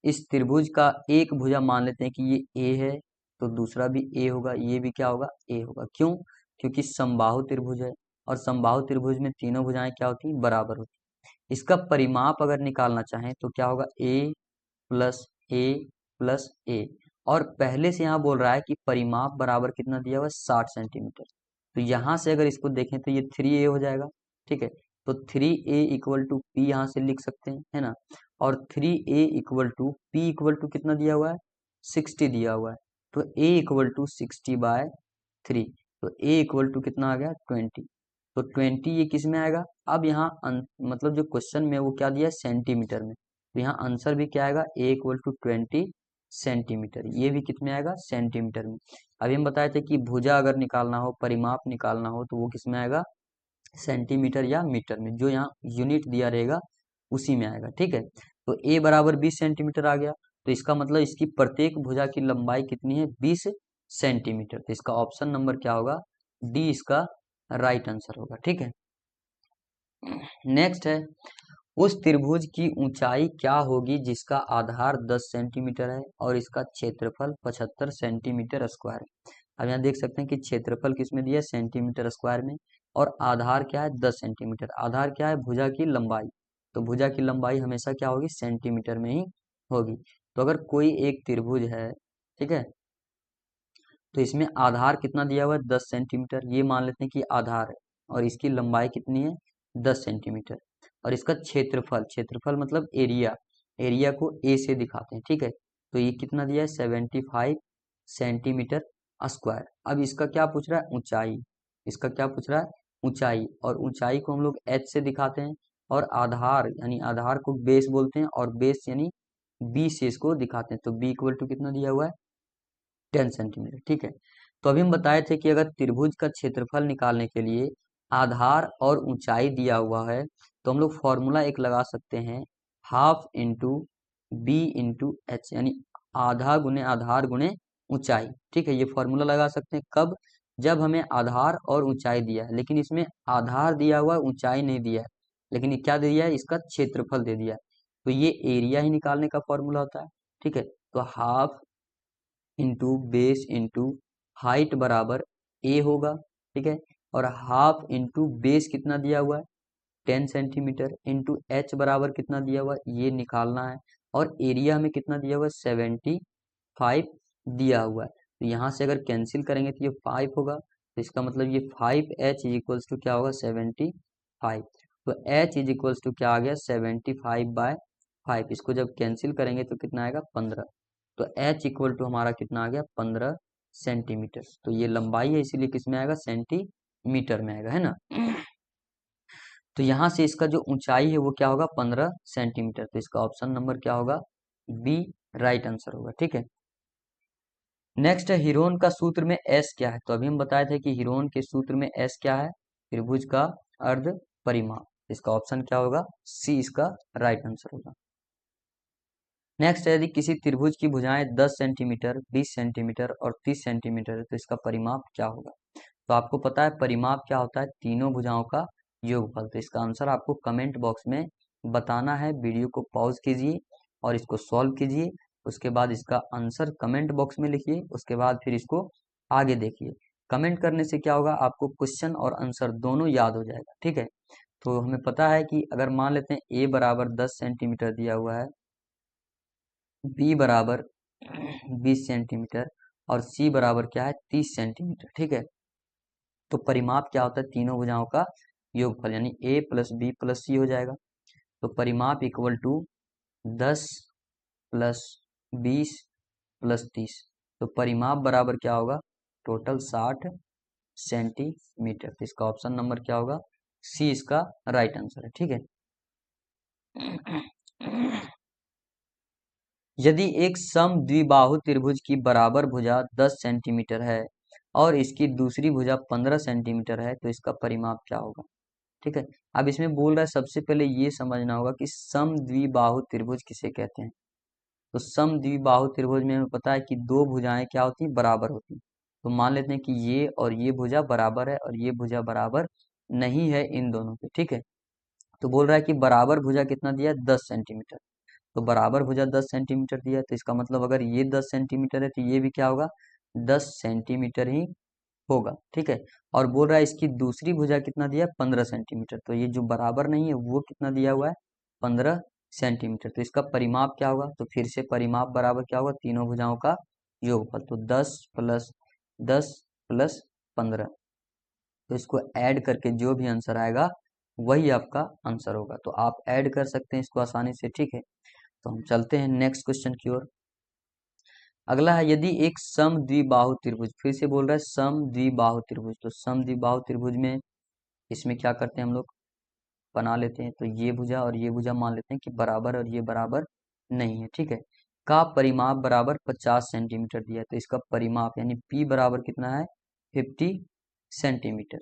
इस त्रिभुज का एक भुजा मान लेते हैं कि ये ए है, तो दूसरा भी ए होगा, ये भी क्या होगा, ए होगा। क्यों, क्योंकि समबाहु त्रिभुज है, और समबाहु त्रिभुज में तीनों भुजाएं क्या होती हैं, बराबर होती हैं। इसका परिमाप अगर निकालना चाहें तो क्या होगा, ए प्लस ए प्लस ए। और पहले से यहाँ बोल रहा है कि परिमाप बराबर कितना दिया हुआ है, 60 सेंटीमीटर। तो यहाँ से अगर इसको देखें तो ये 3a हो जाएगा, ठीक है। तो 3a इक्वल टू पी यहाँ से लिख सकते हैं, है ना। और 3a equal to P equal to कितना दिया हुआ है, 60 दिया हुआ है। तो a इक्वल टू 60/3। तो a इक्वल टू कितना आ गया, 20। तो 20 ये किस में आएगा, अब यहाँ मतलब जो क्वेश्चन में वो क्या दिया है, सेंटीमीटर में। तो यहाँ आंसर भी क्या आएगा, a इक्वल टू 20 सेंटीमीटर। ये भी कितने आएगा, सेंटीमीटर में। अभी हम बताए थे कि भुजा अगर निकालना हो, परिमाप निकालना हो तो वो किस में आएगा, सेंटीमीटर या मीटर में। जो यहाँ यूनिट दिया रहेगा उसी में आएगा, ठीक है। तो a बराबर 20 सेंटीमीटर आ गया, तो इसका मतलब इसकी प्रत्येक भुजा की लंबाई कितनी है, 20 सेंटीमीटर। तो इसका ऑप्शन नंबर क्या होगा, डी इसका राइट आंसर होगा, ठीक है। नेक्स्ट है, उस त्रिभुज की ऊंचाई क्या होगी जिसका आधार 10 सेंटीमीटर है और इसका क्षेत्रफल 75 सेंटीमीटर स्क्वायर है। अब यहाँ देख सकते हैं कि क्षेत्रफल किसमें दिया है, सेंटीमीटर स्क्वायर में, और आधार क्या है, 10 सेंटीमीटर। आधार क्या है, भुजा की लंबाई। तो भुजा की लंबाई हमेशा क्या होगी, सेंटीमीटर में ही होगी। तो अगर कोई एक त्रिभुज है, ठीक है, तो इसमें आधार कितना दिया हुआ है, 10 सेंटीमीटर, ये मान लेते हैं कि आधार है, और इसकी लंबाई कितनी है, 10 सेंटीमीटर। और इसका क्षेत्रफल, क्षेत्रफल मतलब एरिया, एरिया को ए से दिखाते हैं, ठीक है। तो ये कितना दिया है, 75 सेंटीमीटर स्क्वायर। अब इसका क्या पूछ रहा है, ऊंचाई। इसका क्या पूछ रहा है, ऊंचाई। और ऊंचाई को हम लोग एच से दिखाते हैं, और आधार यानी आधार को बेस बोलते हैं, और बेस यानी बी से इसको दिखाते हैं। तो बी इक्वल टू कितना दिया हुआ है, 10 सेंटीमीटर, ठीक है। तो अभी हम बताए थे कि अगर त्रिभुज का क्षेत्रफल निकालने के लिए आधार और ऊंचाई दिया हुआ है तो हम लोग फॉर्मूला एक लगा सकते हैं, half into B into H, यानी आधा गुने आधार गुने ऊंचाई, ठीक है। ये फॉर्मूला लगा सकते हैं कब, जब हमें आधार और ऊंचाई दिया है, लेकिन इसमें आधार दिया हुआ है, ऊंचाई नहीं दिया है, लेकिन ये क्या दे दिया है, इसका क्षेत्रफल दे दिया है। तो ये एरिया ही निकालने का फॉर्मूला होता है, ठीक है। तो half into base into height बराबर ए होगा, ठीक है। और हाफ इंटू बेस कितना दिया हुआ है, 10 सेंटीमीटर, इंटू एच बराबर कितना दिया हुआ है, ये निकालना है। और एरिया में कितना दिया हुआ है, 75 दिया हुआ है। तो यहाँ से अगर कैंसिल करेंगे तो ये 5 होगा, तो इसका मतलब ये 5h इक्वल्स टू क्या होगा, 75। तो h इज इक्वल्स टू क्या आ गया, 75/5। इसको जब कैंसिल करेंगे तो कितना आएगा, 15। तो h इक्वल टू हमारा कितना आ गया, 15 सेंटीमीटर। तो ये लंबाई है, इसीलिए किसमें आएगा, सेंटीमीटर में आएगा, है ना। तो यहाँ से इसका जो ऊंचाई है वो क्या होगा, 15 सेंटीमीटर। तो इसका ऑप्शन नंबर क्या होगा, बी राइट आंसर होगा, ठीक है। नेक्स्ट है, हीरोन का सूत्र में एस क्या है। तो अभी हम बताए थे कि हीरोन के सूत्र में एस क्या है, त्रिभुज का अर्ध परिमाप। इसका ऑप्शन क्या होगा, सी इसका राइट आंसर होगा। नेक्स्ट है, यदि किसी त्रिभुज की भुजाएं 10 सेंटीमीटर, 20 सेंटीमीटर और 30 सेंटीमीटर है तो इसका परिमाप क्या होगा। तो आपको पता है परिमाप क्या होता है, तीनों भुजाओं का योगफल। तो इसका आंसर आपको कमेंट बॉक्स में बताना है। वीडियो को पॉज कीजिए और इसको सॉल्व कीजिए। उसके बाद इसका आंसर कमेंट बॉक्स में लिखिए। उसके बाद फिर इसको आगे देखिए। कमेंट करने से क्या होगा, आपको क्वेश्चन और आंसर दोनों याद हो जाएगा। ठीक है, तो हमें पता है कि अगर मान लेते हैं ए बराबर 10 सेंटीमीटर दिया हुआ है, बी बराबर 20 सेंटीमीटर और सी बराबर क्या है 30 सेंटीमीटर। ठीक है, तो परिमाप क्या होता है, तीनों भुजाओं का योगफल, यानी ए प्लस बी प्लस सी हो जाएगा। तो परिमाप इक्वल टू 10 प्लस 20 प्लस 30। तो परिमाप बराबर क्या होगा, टोटल 60 सेंटीमीटर। तो इसका ऑप्शन नंबर क्या होगा, सी इसका राइट आंसर है। ठीक है, यदि एक सम द्विबाहु त्रिभुज की बराबर भुजा 10 सेंटीमीटर है और इसकी दूसरी भुजा 15 सेंटीमीटर है तो इसका परिमाप क्या होगा। ठीक है, अब इसमें बोल रहा है सबसे पहले ये समझना होगा कि सम द्विबाहु त्रिभुज किसे कहते हैं। तो सम द्विबाहु त्रिभुज में हमें पता है कि दो भुजाएं क्या होती हैं, बराबर होती हैं। तो मान लेते हैं कि ये और ये भुजा बराबर है और ये भुजा बराबर नहीं है इन दोनों के। ठीक है, तो बोल रहा है कि बराबर भुजा कितना दिया है, 10 सेंटीमीटर। तो बराबर भुजा 10 सेंटीमीटर दिया है, तो इसका मतलब अगर ये 10 सेंटीमीटर है तो ये भी क्या होगा, 10 सेंटीमीटर ही होगा। ठीक है, और बोल रहा है इसकी दूसरी भुजा कितना दिया है, 15 सेंटीमीटर। तो ये जो बराबर नहीं है वो कितना दिया हुआ है, 15 सेंटीमीटर। तो इसका परिमाप क्या होगा, तो फिर से परिमाप बराबर क्या होगा, तीनों भुजाओं का योगफल। तो 10 प्लस 10 प्लस 15। तो इसको ऐड करके जो भी आंसर आएगा वही आपका आंसर होगा। तो आप ऐड कर सकते हैं इसको आसानी से। ठीक है, तो हम चलते हैं नेक्स्ट क्वेश्चन की ओर। अगला है, यदि एक सम द्विबाहु त्रिभुज, फिर से बोल रहा है सम द्विबाहु त्रिभुज। तो सम द्विबाहु त्रिभुज में इसमें क्या करते हैं हम लोग, बना लेते हैं। तो ये भुजा और ये भुजा मान लेते हैं कि बराबर और ये बराबर नहीं है। ठीक है, का परिमाप बराबर 50 सेंटीमीटर दिया है। तो इसका परिमाप यानी पी बराबर कितना है, 50 सेंटीमीटर।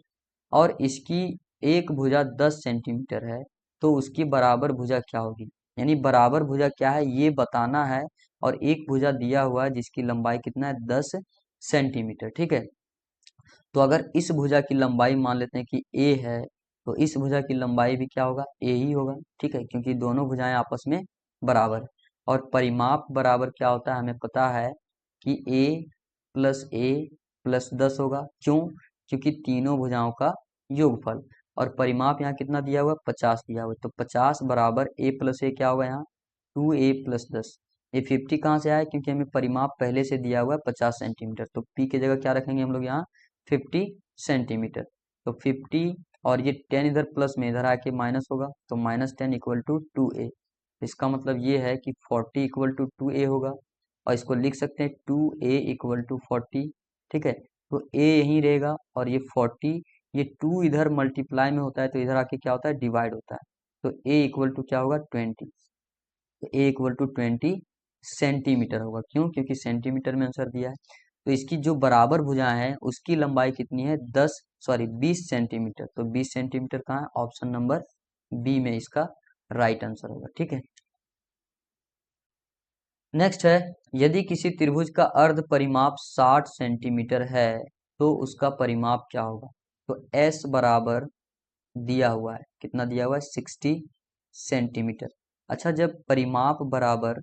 और इसकी एक भुजा 10 सेंटीमीटर है, तो उसकी बराबर भुजा क्या होगी, यानी बराबर भुजा क्या है ये बताना है। और एक भुजा दिया हुआ है जिसकी लंबाई कितना है, 10 सेंटीमीटर। ठीक है, तो अगर इस भुजा की लंबाई मान लेते हैं कि ए है, तो इस भुजा की लंबाई भी क्या होगा, ए ही होगा। ठीक है, क्योंकि दोनों भुजाएं आपस में बराबर है। और परिमाप बराबर क्या होता है, हमें पता है कि ए प्लस 10 होगा। क्यों, क्योंकि तीनों भुजाओं का योगफल। और परिमाप यहाँ कितना दिया हुआ है, 50 दिया हुआ है। तो 50 बराबर ए प्लस ए क्या होगा यहाँ, 2a+10। ये 50 कहाँ से आया, क्योंकि हमें परिमाप पहले से दिया हुआ है 50 सेंटीमीटर। तो पी की जगह क्या रखेंगे हम लोग यहाँ, 50 सेंटीमीटर। तो 50 और ये 10 इधर प्लस में इधर आके माइनस होगा, तो -10 इक्वल टू 2a। इसका मतलब ये है कि 40 इक्वल टू 2a होगा। और इसको लिख सकते हैं 2a इक्वल टू 40। ठीक है, तो a यहीं रहेगा और ये 40, ये 2 इधर मल्टीप्लाई में होता है तो इधर आके क्या होता है, डिवाइड होता है। तो a इक्वल टू क्या होगा, 20। तो a इक्वल टू 20 सेंटीमीटर होगा। क्यों, क्योंकि सेंटीमीटर में आंसर दिया है। तो इसकी जो बराबर भुजा है उसकी लंबाई कितनी है, 20 सेंटीमीटर। तो 20 सेंटीमीटर कहाँ है, ऑप्शन नंबर बी में इसका राइट आंसर होगा। ठीक है, नेक्स्ट है, यदि किसी त्रिभुज का अर्ध परिमाप 60 सेंटीमीटर है तो उसका परिमाप क्या होगा। तो s बराबर दिया हुआ है, कितना दिया हुआ है, 60 सेंटीमीटर। अच्छा, जब परिमाप बराबर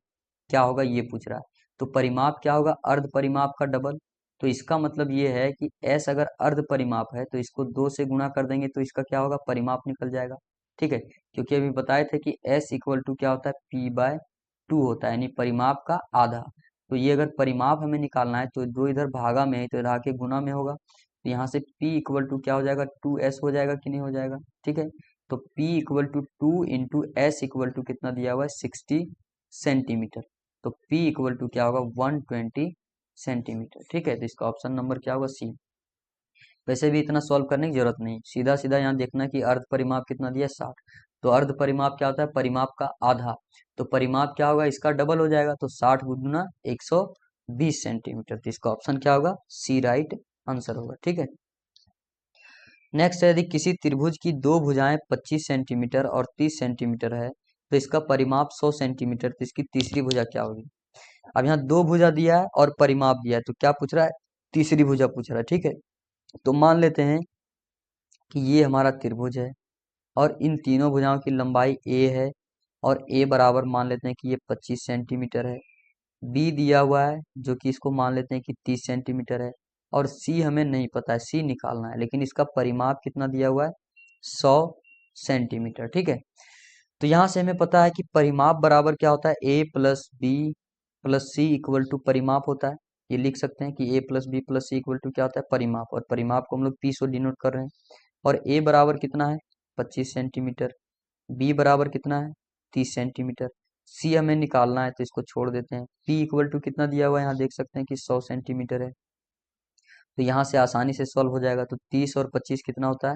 क्या होगा ये पूछ रहा है, तो परिमाप क्या होगा, अर्ध परिमाप का डबल। तो इसका मतलब ये है कि s अगर अर्ध परिमाप है तो इसको 2 से गुणा कर देंगे तो इसका क्या होगा, परिमाप निकल जाएगा। ठीक है, क्योंकि अभी बताए थे कि s इक्वल टू क्या होता है, p/2 होता है, यानी परिमाप का आधा। तो ये अगर परिमाप हमें निकालना है तो दो इधर भागा में है तो इधर आके गुना में होगा। तो यहाँ से p इक्वल टू क्या हो जाएगा, 2s हो जाएगा कि नहीं हो जाएगा। ठीक है, तो p equal to 2 into S equal to कितना दिया हुआ है, 60 सेंटीमीटर। तो p इक्वल टू क्या होगा, 120 सेंटीमीटर। ठीक है, तो इसका ऑप्शन नंबर क्या होगा, सी। वैसे भी इतना सॉल्व करने की जरूरत नहीं, सीधा सीधा यहाँ देखना कि अर्ध परिमाप कितना दिया है, 60। तो अर्ध परिमाप क्या होता है, परिमाप का आधा। तो परिमाप क्या होगा, इसका डबल हो जाएगा। तो 60 गुना 120 सेंटीमीटर। तो इसका ऑप्शन क्या होगा, सी राइट आंसर होगा। ठीक है, नेक्स्ट है, यदि किसी त्रिभुज की दो भुजाएं 25 सेंटीमीटर और 30 सेंटीमीटर है तो इसका परिमाप 100 सेंटीमीटर। तो इसकी तीसरी भुजा क्या होगी। अब यहाँ दो भुजा दिया है और परिमाप दिया है, तो क्या पूछ रहा है, तीसरी भुजा पूछ रहा है। ठीक है, तो मान लेते हैं कि ये हमारा त्रिभुज है और इन तीनों भुजाओं की लंबाई ए है, और ए बराबर मान लेते हैं कि ये 25 सेंटीमीटर है। बी दिया हुआ है जो कि इसको मान लेते हैं कि 30 सेंटीमीटर है, और सी हमें नहीं पता है, सी निकालना है, लेकिन इसका परिमाप कितना दिया हुआ है 100 सेंटीमीटर। ठीक है, तो यहाँ से हमें पता है कि परिमाप बराबर क्या होता है, A plus B plus C equal to परिमाप होता है। ये लिख सकते हैं कि A plus B plus C equal to क्या होता है, परिमाप, और परिमाप को हम लोग पी से डिनोट कर रहे हैं। और ए बराबर कितना है 25 सेंटीमीटर, बी बराबर कितना है 30 सेंटीमीटर, सी हमें निकालना है तो इसको छोड़ देते हैं। पी इक्वल टू कितना दिया हुआ है, यहाँ देख सकते हैं कि 100 सेंटीमीटर है, तो यहाँ से आसानी से सॉल्व हो जाएगा। तो 30 और 25 कितना होता है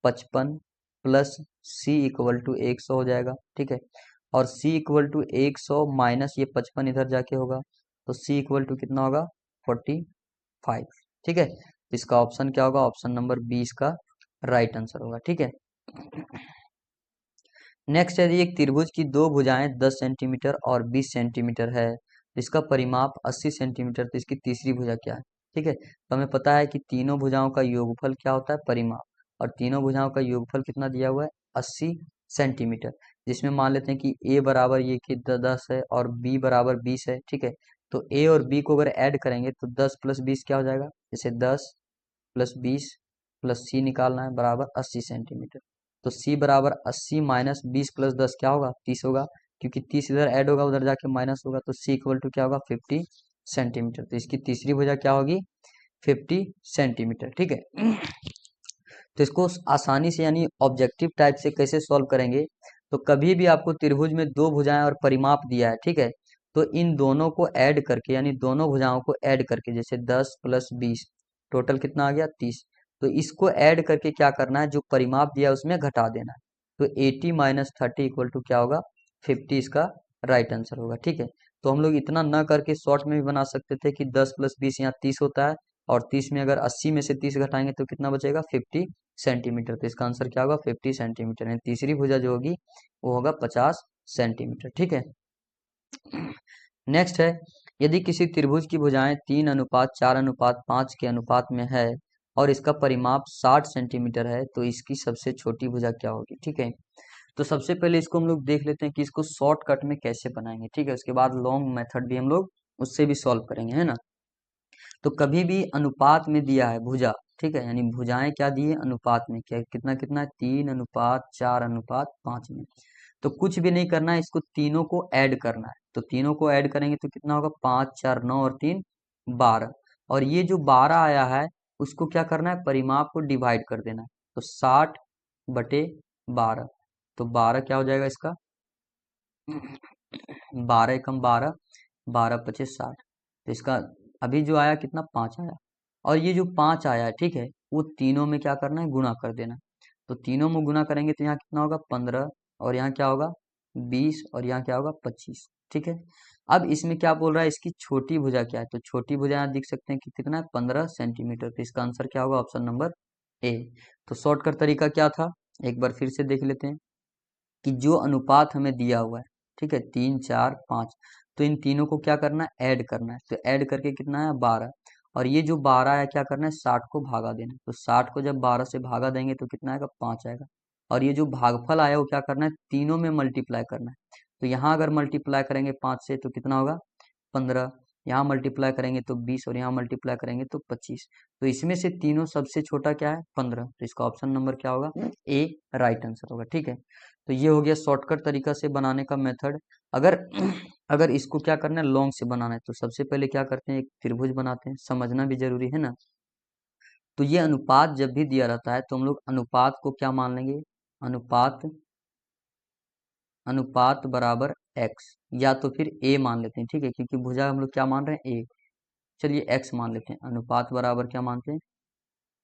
55, प्लस सी इक्वल टू 100 हो जाएगा। ठीक है, और सी इक्वल टू 100 माइनस ये 55 इधर जाके होगा, तो सी इक्वल टू कितना होगा 45। ठीक है, तो इसका ऑप्शन क्या होगा, ऑप्शन नंबर 20 का राइट आंसर होगा। ठीक है, नेक्स्ट यदि एक त्रिभुज की दो भुजाएं 10 सेंटीमीटर और 20 सेंटीमीटर है, इसका परिमाप 80 सेंटीमीटर, तो इसकी तीसरी भुजा क्या है। ठीक है, तो हमें पता है कि तीनों भुजाओं का योगफल क्या होता है परिमाप, और तीनों भुजाओं का योगफल कितना दिया हुआ है 80 सेंटीमीटर, जिसमें मान लेते हैं कि ए बराबर ये कि 10 है और बी बराबर 20 है। ठीक है, तो ए और बी को अगर ऐड करेंगे तो 10 प्लस 20 क्या हो जाएगा, जैसे 10 प्लस 20 प्लस सी निकालना है बराबर 80 सेंटीमीटर। तो सी बराबर 80 माइनस 20 प्लस 10 क्या होगा 30 होगा, क्योंकि 30 इधर ऐड होगा उधर जाके माइनस होगा, तो सी इक्वल टू क्या होगा 50 सेंटीमीटर। तो इसकी तीसरी भुजा क्या होगी 50 सेंटीमीटर। ठीक है, तो इसको आसानी से यानी ऑब्जेक्टिव टाइप से कैसे सॉल्व करेंगे, तो कभी भी आपको त्रिभुज में दो भुजाएं और परिमाप दिया है, ठीक है, तो इन दोनों को ऐड करके यानी दोनों भुजाओं को ऐड करके, जैसे 10 प्लस 20 टोटल कितना आ गया 30, तो इसको ऐड करके क्या करना है, जो परिमाप दिया है उसमें घटा देना है। तो 80 माइनस 30 इक्वल टू क्या होगा 50, इसका राइट आंसर होगा। ठीक है, तो हम लोग इतना न करके शॉर्ट में भी बना सकते थे कि 10 प्लस 20 यहाँ 30 होता है, और 30 में अगर 80 में से 30 घटाएंगे तो कितना बचेगा 50 सेंटीमीटर। तो इसका आंसर क्या होगा 50 सेंटीमीटर, यानी तीसरी भुजा जो होगी वो होगा 50 सेंटीमीटर। ठीक है, नेक्स्ट है, यदि किसी त्रिभुज की भुजाएं 3:4:5 के अनुपात में है और इसका परिमाप 60 सेंटीमीटर है, तो इसकी सबसे छोटी भुजा क्या होगी। ठीक है, तो सबसे पहले इसको हम लोग देख लेते हैं कि इसको शॉर्टकट में कैसे बनाएंगे। ठीक है, उसके बाद लॉन्ग मेथड भी हम लोग उससे भी सॉल्व करेंगे, है ना। तो कभी भी अनुपात में दिया है भुजा, ठीक है, यानी भुजाएं क्या दी है अनुपात में, क्या कितना कितना है 3:4:5 में, तो कुछ भी नहीं करना है, इसको तीनों को ऐड करना है। तो तीनों को ऐड करेंगे तो कितना होगा 5 4 9 और 3 12, और ये जो 12 आया है उसको क्या करना है परिमाप को डिवाइड कर देना है। तो 60/12, तो 12 क्या हो जाएगा इसका 12 एकम 12, 12×5 = 60, तो इसका अभी जो आया कितना 5 आया, और ये जो 5 आया है ठीक है वो तीनों में क्या करना है गुणा कर देना। तो तीनों में गुणा करेंगे तो यहाँ कितना होगा 15, और यहाँ क्या होगा 20, और यहाँ क्या होगा 25। ठीक है, अब इसमें क्या बोल रहा है इसकी छोटी भुजा क्या है, तो छोटी भुजा यहाँ देख सकते हैं कि कितना है 15 सेंटीमीटर, तो इसका आंसर क्या होगा ऑप्शन नंबर ए। तो शॉर्टकट तरीका क्या था, एक बार फिर से देख लेते हैं कि जो अनुपात हमें दिया हुआ है, ठीक है 3 4 5, तो इन तीनों को क्या करना है ऐड करना है। तो ऐड करके कितना है 12, और ये जो 12 है क्या करना है 60 को भागा देना है। तो 60 को जब 12 से भागा देंगे तो कितना आएगा 5 आएगा, और ये जो भागफल आया वो क्या करना है तीनों में मल्टीप्लाई करना है। तो यहाँ अगर मल्टीप्लाई करेंगे 5 से तो कितना होगा 15, यहाँ मल्टीप्लाई करेंगे तो 20, और यहाँ मल्टीप्लाई करेंगे तो 25। तो इसमें से तीनों सबसे छोटा क्या है 15, तो इसका ऑप्शन नंबर क्या होगा ए राइट आंसर होगा। ठीक है, तो ये हो गया शॉर्टकट तरीका से बनाने का मेथड। अगर अगर इसको क्या करना है लॉन्ग से बनाना है तो सबसे पहले क्या करते हैं एक त्रिभुज बनाते हैं, समझना भी जरूरी है ना। तो ये अनुपात जब भी दिया रहता है तो हम लोग अनुपात को क्या मान लेंगे, अनुपात अनुपात बराबर एक्स, या तो फिर ए मान लेते हैं। ठीक है, क्योंकि भुजा हम लोग क्या मान रहे हैं ए, चलिए एक्स मान लेते हैं। अनुपात बराबर क्या मानते हैं,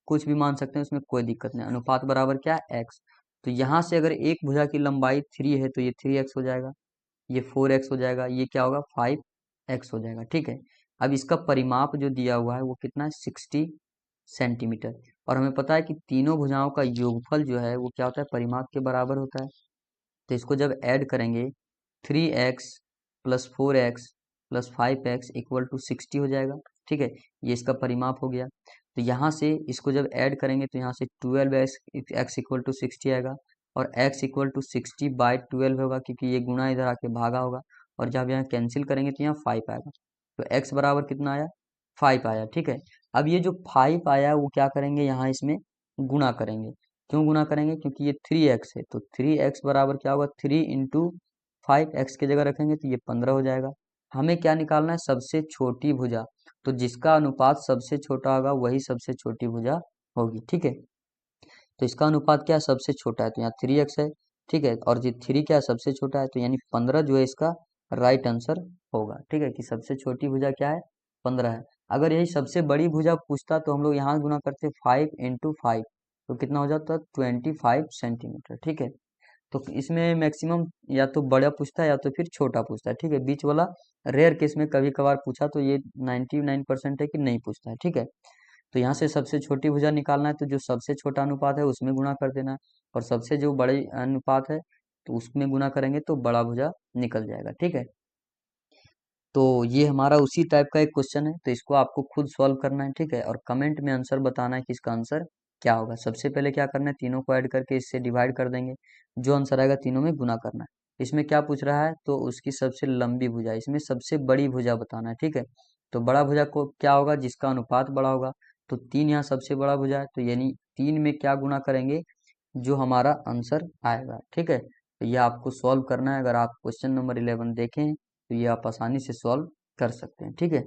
कुछ भी मान सकते हैं उसमें कोई दिक्कत नहीं, अनुपात बराबर क्या है एक्स। तो यहाँ से अगर एक भुजा की लंबाई 3 है तो ये 3x हो जाएगा, ये 4x हो जाएगा, ये क्या होगा 5x हो जाएगा। ठीक है, अब इसका परिमाप जो दिया हुआ है वो कितना है 60 सेंटीमीटर, और हमें पता है कि तीनों भुजाओं का योगफल जो है वो क्या होता है परिमाप के बराबर होता है। तो इसको जब ऐड करेंगे 3x plus 4x plus 5x equal to 60 हो जाएगा। ठीक है, ये इसका परिमाप हो गया। तो यहाँ से इसको जब ऐड करेंगे तो यहाँ से 12x इक्वल टू 60 आएगा, और x इक्वल टू 60/12 होगा, क्योंकि ये गुना इधर आके भागा होगा, और जब यहाँ कैंसिल करेंगे तो यहाँ 5 आएगा। तो x बराबर कितना आया, 5 आया। ठीक है, अब ये जो 5 आया वो क्या करेंगे, यहाँ इसमें गुना करेंगे। क्यों गुना करेंगे, क्योंकि ये 3x है, तो 3x बराबर क्या होगा, 3 इंटू 5, x की जगह रखेंगे तो ये 15 हो जाएगा। हमें क्या निकालना है, सबसे छोटी भुजा। तो जिसका अनुपात सबसे छोटा होगा वही सबसे छोटी भुजा होगी। ठीक है, तो इसका अनुपात क्या है, सबसे छोटा है, तो यहाँ 3x है। ठीक है, और ये 3 क्या है, सबसे छोटा है, तो यानी 15 जो है इसका राइट आंसर होगा। ठीक है, कि सबसे छोटी भुजा क्या है, 15 है। अगर यही सबसे बड़ी भुजा पूछता तो हम लोग यहाँ गुना करते 5 इंटू 5, तो कितना हो जाता, 25 सेंटीमीटर। ठीक है, तो इसमें मैक्सिमम या तो बड़ा पूछता है या तो फिर छोटा पूछता है। ठीक है, बीच वाला रेयर केस में कभी कभार पूछा, तो ये 99% है कि नहीं पूछता है। ठीक है, तो यहाँ से सबसे छोटी भुजा निकालना है, तो जो सबसे छोटा अनुपात है उसमें गुना कर देना है, और सबसे जो बड़े अनुपात है तो उसमें गुना करेंगे तो बड़ा भुजा निकल जाएगा। ठीक है, तो ये हमारा उसी टाइप का एक क्वेश्चन है, तो इसको आपको खुद सॉल्व करना है। ठीक है, और कमेंट में आंसर बताना है कि इसका आंसर क्या होगा। सबसे पहले क्या करना है, तीनों को ऐड करके इससे डिवाइड कर देंगे, जो आंसर आएगा तीनों में गुना करना है। इसमें क्या पूछ रहा है, तो उसकी सबसे लंबी भुजा, इसमें सबसे बड़ी भुजा बताना है। ठीक है, तो बड़ा भुजा को क्या होगा, जिसका अनुपात बड़ा होगा, तो 3 यहाँ सबसे बड़ा भुजा है, तो यानी 3 में क्या गुना करेंगे, जो हमारा आंसर आएगा। ठीक है, तो ये आपको सॉल्व करना है। अगर आप क्वेश्चन नंबर 11 देखें तो ये आप आसानी से सॉल्व कर सकते हैं। ठीक है,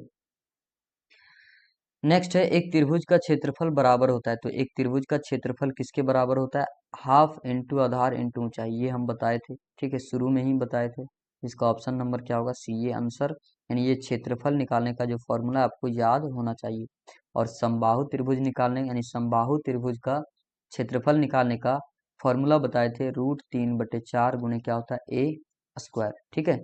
नेक्स्ट है, एक त्रिभुज का क्षेत्रफल बराबर होता है। तो एक त्रिभुज का क्षेत्रफल किसके बराबर होता है, हाफ इंटू आधार इंटू ऊंचाई। ये हम बताए थे। ठीक है, शुरू में ही बताए थे। इसका ऑप्शन नंबर क्या होगा, सी, ये आंसर। यानी ये क्षेत्रफल निकालने का जो फॉर्मूला आपको याद होना चाहिए। और समबाहु त्रिभुज निकालने, यानी समबाहु त्रिभुज का क्षेत्रफल निकालने का फॉर्मूला बताए थे, √3/4 गुणे क्या होता है, ए स्क्वायर। ठीक है,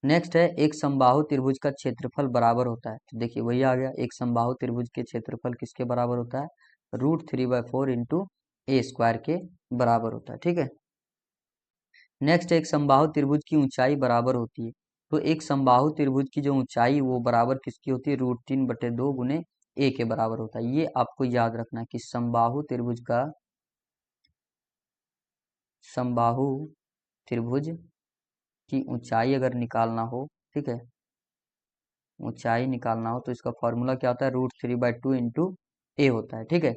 नेक्स्ट है, एक समबाहु त्रिभुज का क्षेत्रफल बराबर होता है। तो देखिए वही आ गया, एक समबाहु त्रिभुज के क्षेत्रफल किसके बराबर होता है, √3/4 इंटू ए स्क्वायर के बराबर होता है। ठीक है, नेक्स्ट, एक समबाहु त्रिभुज की ऊंचाई बराबर होती है। तो एक समबाहु त्रिभुज की जो ऊंचाई वो बराबर किसकी होती है, √3/2 गुणे ए के बराबर होता है। ये आपको याद रखना है कि समबाहु त्रिभुज का, समबाहु त्रिभुज की ऊंचाई अगर निकालना हो, ठीक है, ऊंचाई निकालना हो तो इसका फॉर्मूला क्या होता है, √3/2 इंटू ए होता है। ठीक है,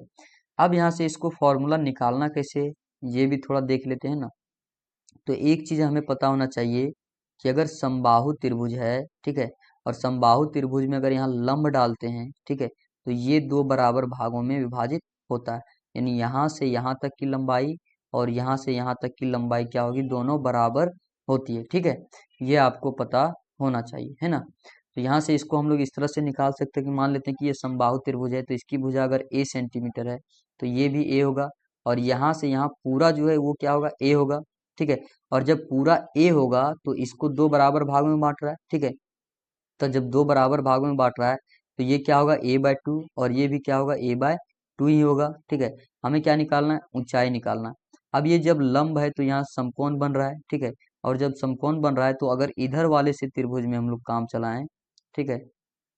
अब यहाँ से इसको फॉर्मूला निकालना कैसे, ये भी थोड़ा देख लेते हैं ना। तो एक चीज हमें पता होना चाहिए कि अगर समबाहु त्रिभुज है, ठीक है, और समबाहु त्रिभुज में अगर यहाँ लंब डालते हैं, ठीक है, तो ये दो बराबर भागों में विभाजित होता है। यानी यहाँ से यहाँ तक की लंबाई और यहाँ से यहाँ तक की लंबाई क्या होगी, दोनों बराबर होती है। ठीक है, ये आपको पता होना चाहिए, है ना। तो यहाँ से इसको हम लोग इस तरह से निकाल सकते हैं कि मान लेते हैं कि ये समबाहु त्रिभुज है, तो इसकी भुजा अगर ए सेंटीमीटर है तो ये भी ए होगा, और यहाँ से यहाँ पूरा जो है वो क्या होगा, ए होगा। ठीक है, और जब पूरा ए होगा तो इसको दो बराबर भागों में बांट रहा है। ठीक है, तो जब दो बराबर भागों में बांट रहा है तो ये क्या होगा, a/2, और ये भी क्या होगा, a/2 ही होगा। ठीक है, हमें क्या निकालना है, ऊंचाई निकालना है। अब ये जब लंब है तो यहाँ समकोण बन रहा है। ठीक है, और जब समकोण बन रहा है तो अगर इधर वाले से त्रिभुज में हम लोग काम चलाएं, ठीक है,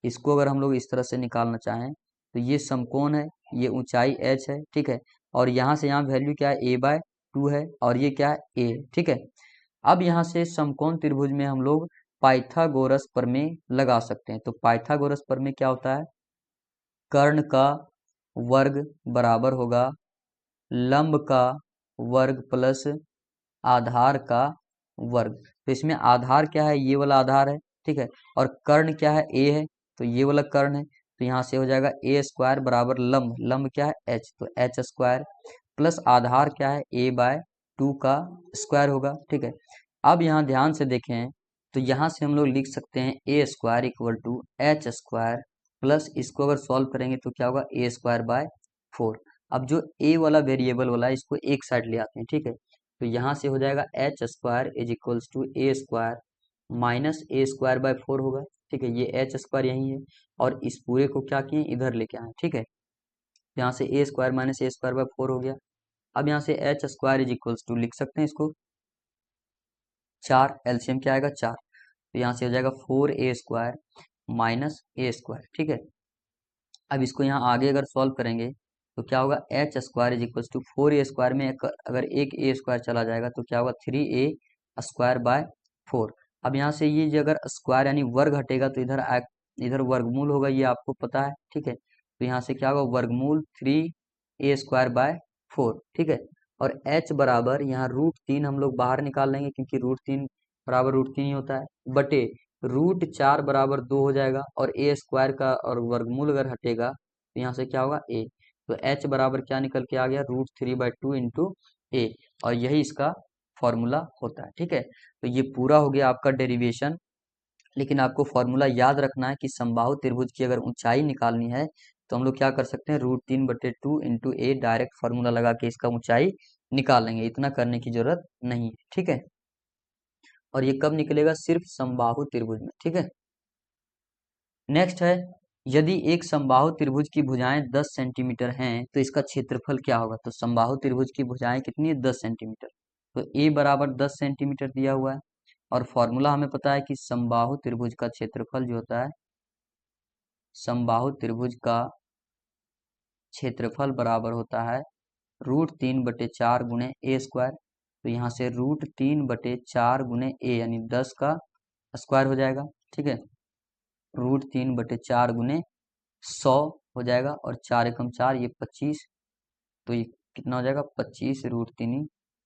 इसको अगर हम लोग इस तरह से निकालना चाहें तो ये समकोण है, ये ऊंचाई h है। ठीक है, और यहाँ से यहाँ वैल्यू क्या है, a/2 है, और ये क्या है, a। ठीक है, अब यहाँ से समकोण त्रिभुज में हम लोग पाइथागोरस प्रमेय लगा सकते हैं। तो पाइथागोरस प्रमेय क्या होता है, कर्ण का वर्ग बराबर होगा लंब का वर्ग प्लस आधार का वर्ग। तो इसमें आधार क्या है, ये वाला आधार है। ठीक है, और कर्ण क्या है, ए है, तो ये वाला कर्ण है। तो यहाँ से हो जाएगा ए स्क्वायर बराबर लंब, लंब क्या है, एच, तो एच स्क्वायर प्लस आधार क्या है, a/2 का स्क्वायर होगा। ठीक है, अब यहाँ ध्यान से देखें तो यहाँ से हम लोग लिख सकते हैं A square equal to H square plus, इसको अगर सॉल्व करेंगे तो क्या होगा, a²/4। अब जो ए वाला वेरिएबल वाला है इसको एक साइड ले आते हैं। ठीक है, तो यहाँ से हो जाएगा H square is equals to A square minus a²/4 होगा। ठीक है, ये एच स्क्वायर यही है, और इस पूरे को क्या किए, इधर लेके आए। ठीक है, यहाँ से a स्क्वायर माइनस a²/4 हो गया। अब यहाँ से H square is equals to लिख सकते हैं इसको 4, एलसीएम क्या आएगा, 4। तो यहाँ से हो जाएगा 4a² माइनस a²। ठीक है, अब इसको यहाँ आगे अगर सॉल्व करेंगे तो क्या होगा, H square is equal to 4a² में अगर एक ए स्क्वायर चला जाएगा तो क्या होगा, 3a² बाय 4। अब यहाँ से ये जो अगर स्क्वायर यानी वर्ग हटेगा तो इधर वर्गमूल होगा, ये आपको पता है, ठीक है। तो यहाँ से क्या होगा, वर्गमूल 3a² बाय 4, ठीक है। और h बराबर यहाँ √3 हम लोग बाहर निकाल लेंगे, क्योंकि √3 बराबर √3 ही होता है, बटे √4 बराबर 2 हो जाएगा, और a² का और वर्गमूल अगर हटेगा तो यहाँ से क्या होगा, a। तो h बराबर क्या निकल के आ गया, √3/2 इंटू ए, और यही इसका फॉर्मूला होता है, ठीक है। तो ये पूरा हो गया आपका डेरिवेशन। लेकिन आपको फॉर्मूला याद रखना है कि समबाहु त्रिभुज की अगर ऊंचाई निकालनी है तो हम लोग क्या कर सकते हैं, √3/2 इंटू ए डायरेक्ट फॉर्मूला लगा के इसका ऊंचाई निकाल लेंगे, इतना करने की जरूरत नहीं है, ठीक है। और ये कब निकलेगा, सिर्फ समबाहु त्रिभुज में, ठीक है। नेक्स्ट है, यदि एक समबाहु त्रिभुज की भुजाएं 10 सेंटीमीटर हैं तो इसका क्षेत्रफल क्या होगा। तो समबाहु त्रिभुज की भुजाएं कितनी है, 10 सेंटीमीटर। तो ए बराबर 10 सेंटीमीटर दिया हुआ है, और फॉर्मूला हमें पता है कि समबाहु त्रिभुज का क्षेत्रफल जो होता है, समबाहु त्रिभुज का क्षेत्रफल बराबर होता है √3/4 गुणे ए स्क्वायर। तो यहाँ से √3/4 गुणे ए यानी 10 का स्क्वायर हो जाएगा, ठीक है। √3/4 गुणे 100 हो जाएगा, और 4 एकम 4 ये 25, तो ये कितना हो जाएगा, 25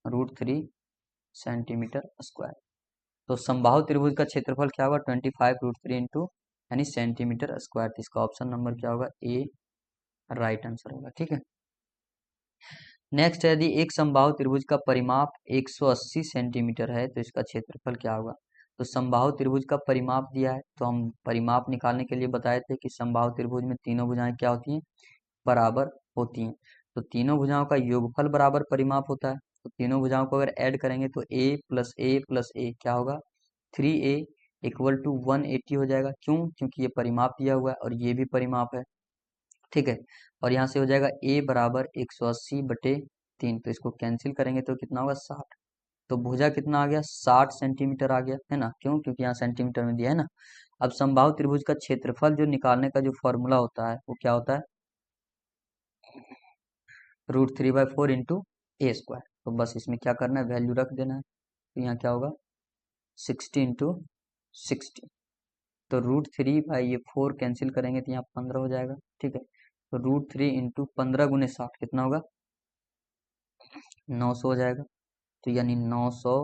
√3 सेंटीमीटर स्क्वायर। तो समबाहु त्रिभुज का क्षेत्रफल क्या होगा, 25 √3 इंटू यानी सेंटीमीटर स्क्वायर। तो इसका ऑप्शन नंबर क्या होगा, ए राइट आंसर होगा, ठीक है। नेक्स्ट है, यदि एक समबाहु त्रिभुज का परिमाप 180 सेंटीमीटर है तो इसका क्षेत्रफल क्या होगा। तो समबाहु त्रिभुज का परिमाप दिया है, तो हम परिमाप निकालने के लिए बताए थे कि समबाहु त्रिभुज में तीनों भुजाएं क्या होती हैं, बराबर होती हैं। तो तीनों भुजाओं का योगफल बराबर परिमाप होता है। तो तीनों भुजाओं को अगर ऐड करेंगे तो a प्लस ए प्लस ए क्या होगा, 3a इक्वल टू 180 हो जाएगा। क्यों, क्योंकि ये परिमाप दिया हुआ है और ये भी परिमाप है, ठीक है। और यहाँ से हो जाएगा a बराबर 180/3, तो इसको कैंसिल करेंगे तो कितना होगा, 60। तो भुजा कितना आ गया, 60 सेंटीमीटर आ गया, है ना। क्यों, क्योंकि यहाँ सेंटीमीटर में दिया है ना। अब समबाहु त्रिभुज का क्षेत्रफल जो निकालने का जो फॉर्मूला होता है वो क्या होता है, √3/4 इंटू ए स्क्वायर। तो बस इसमें क्या करना है, वैल्यू रख देना है। तो यहाँ क्या होगा, 60 इंटू 60। तो √3/4 कैंसिल करेंगे तो यहाँ 15 हो जाएगा, ठीक है। तो √3 इंटू 15 गुने 60 कितना होगा, 900 हो जाएगा। तो यानी 900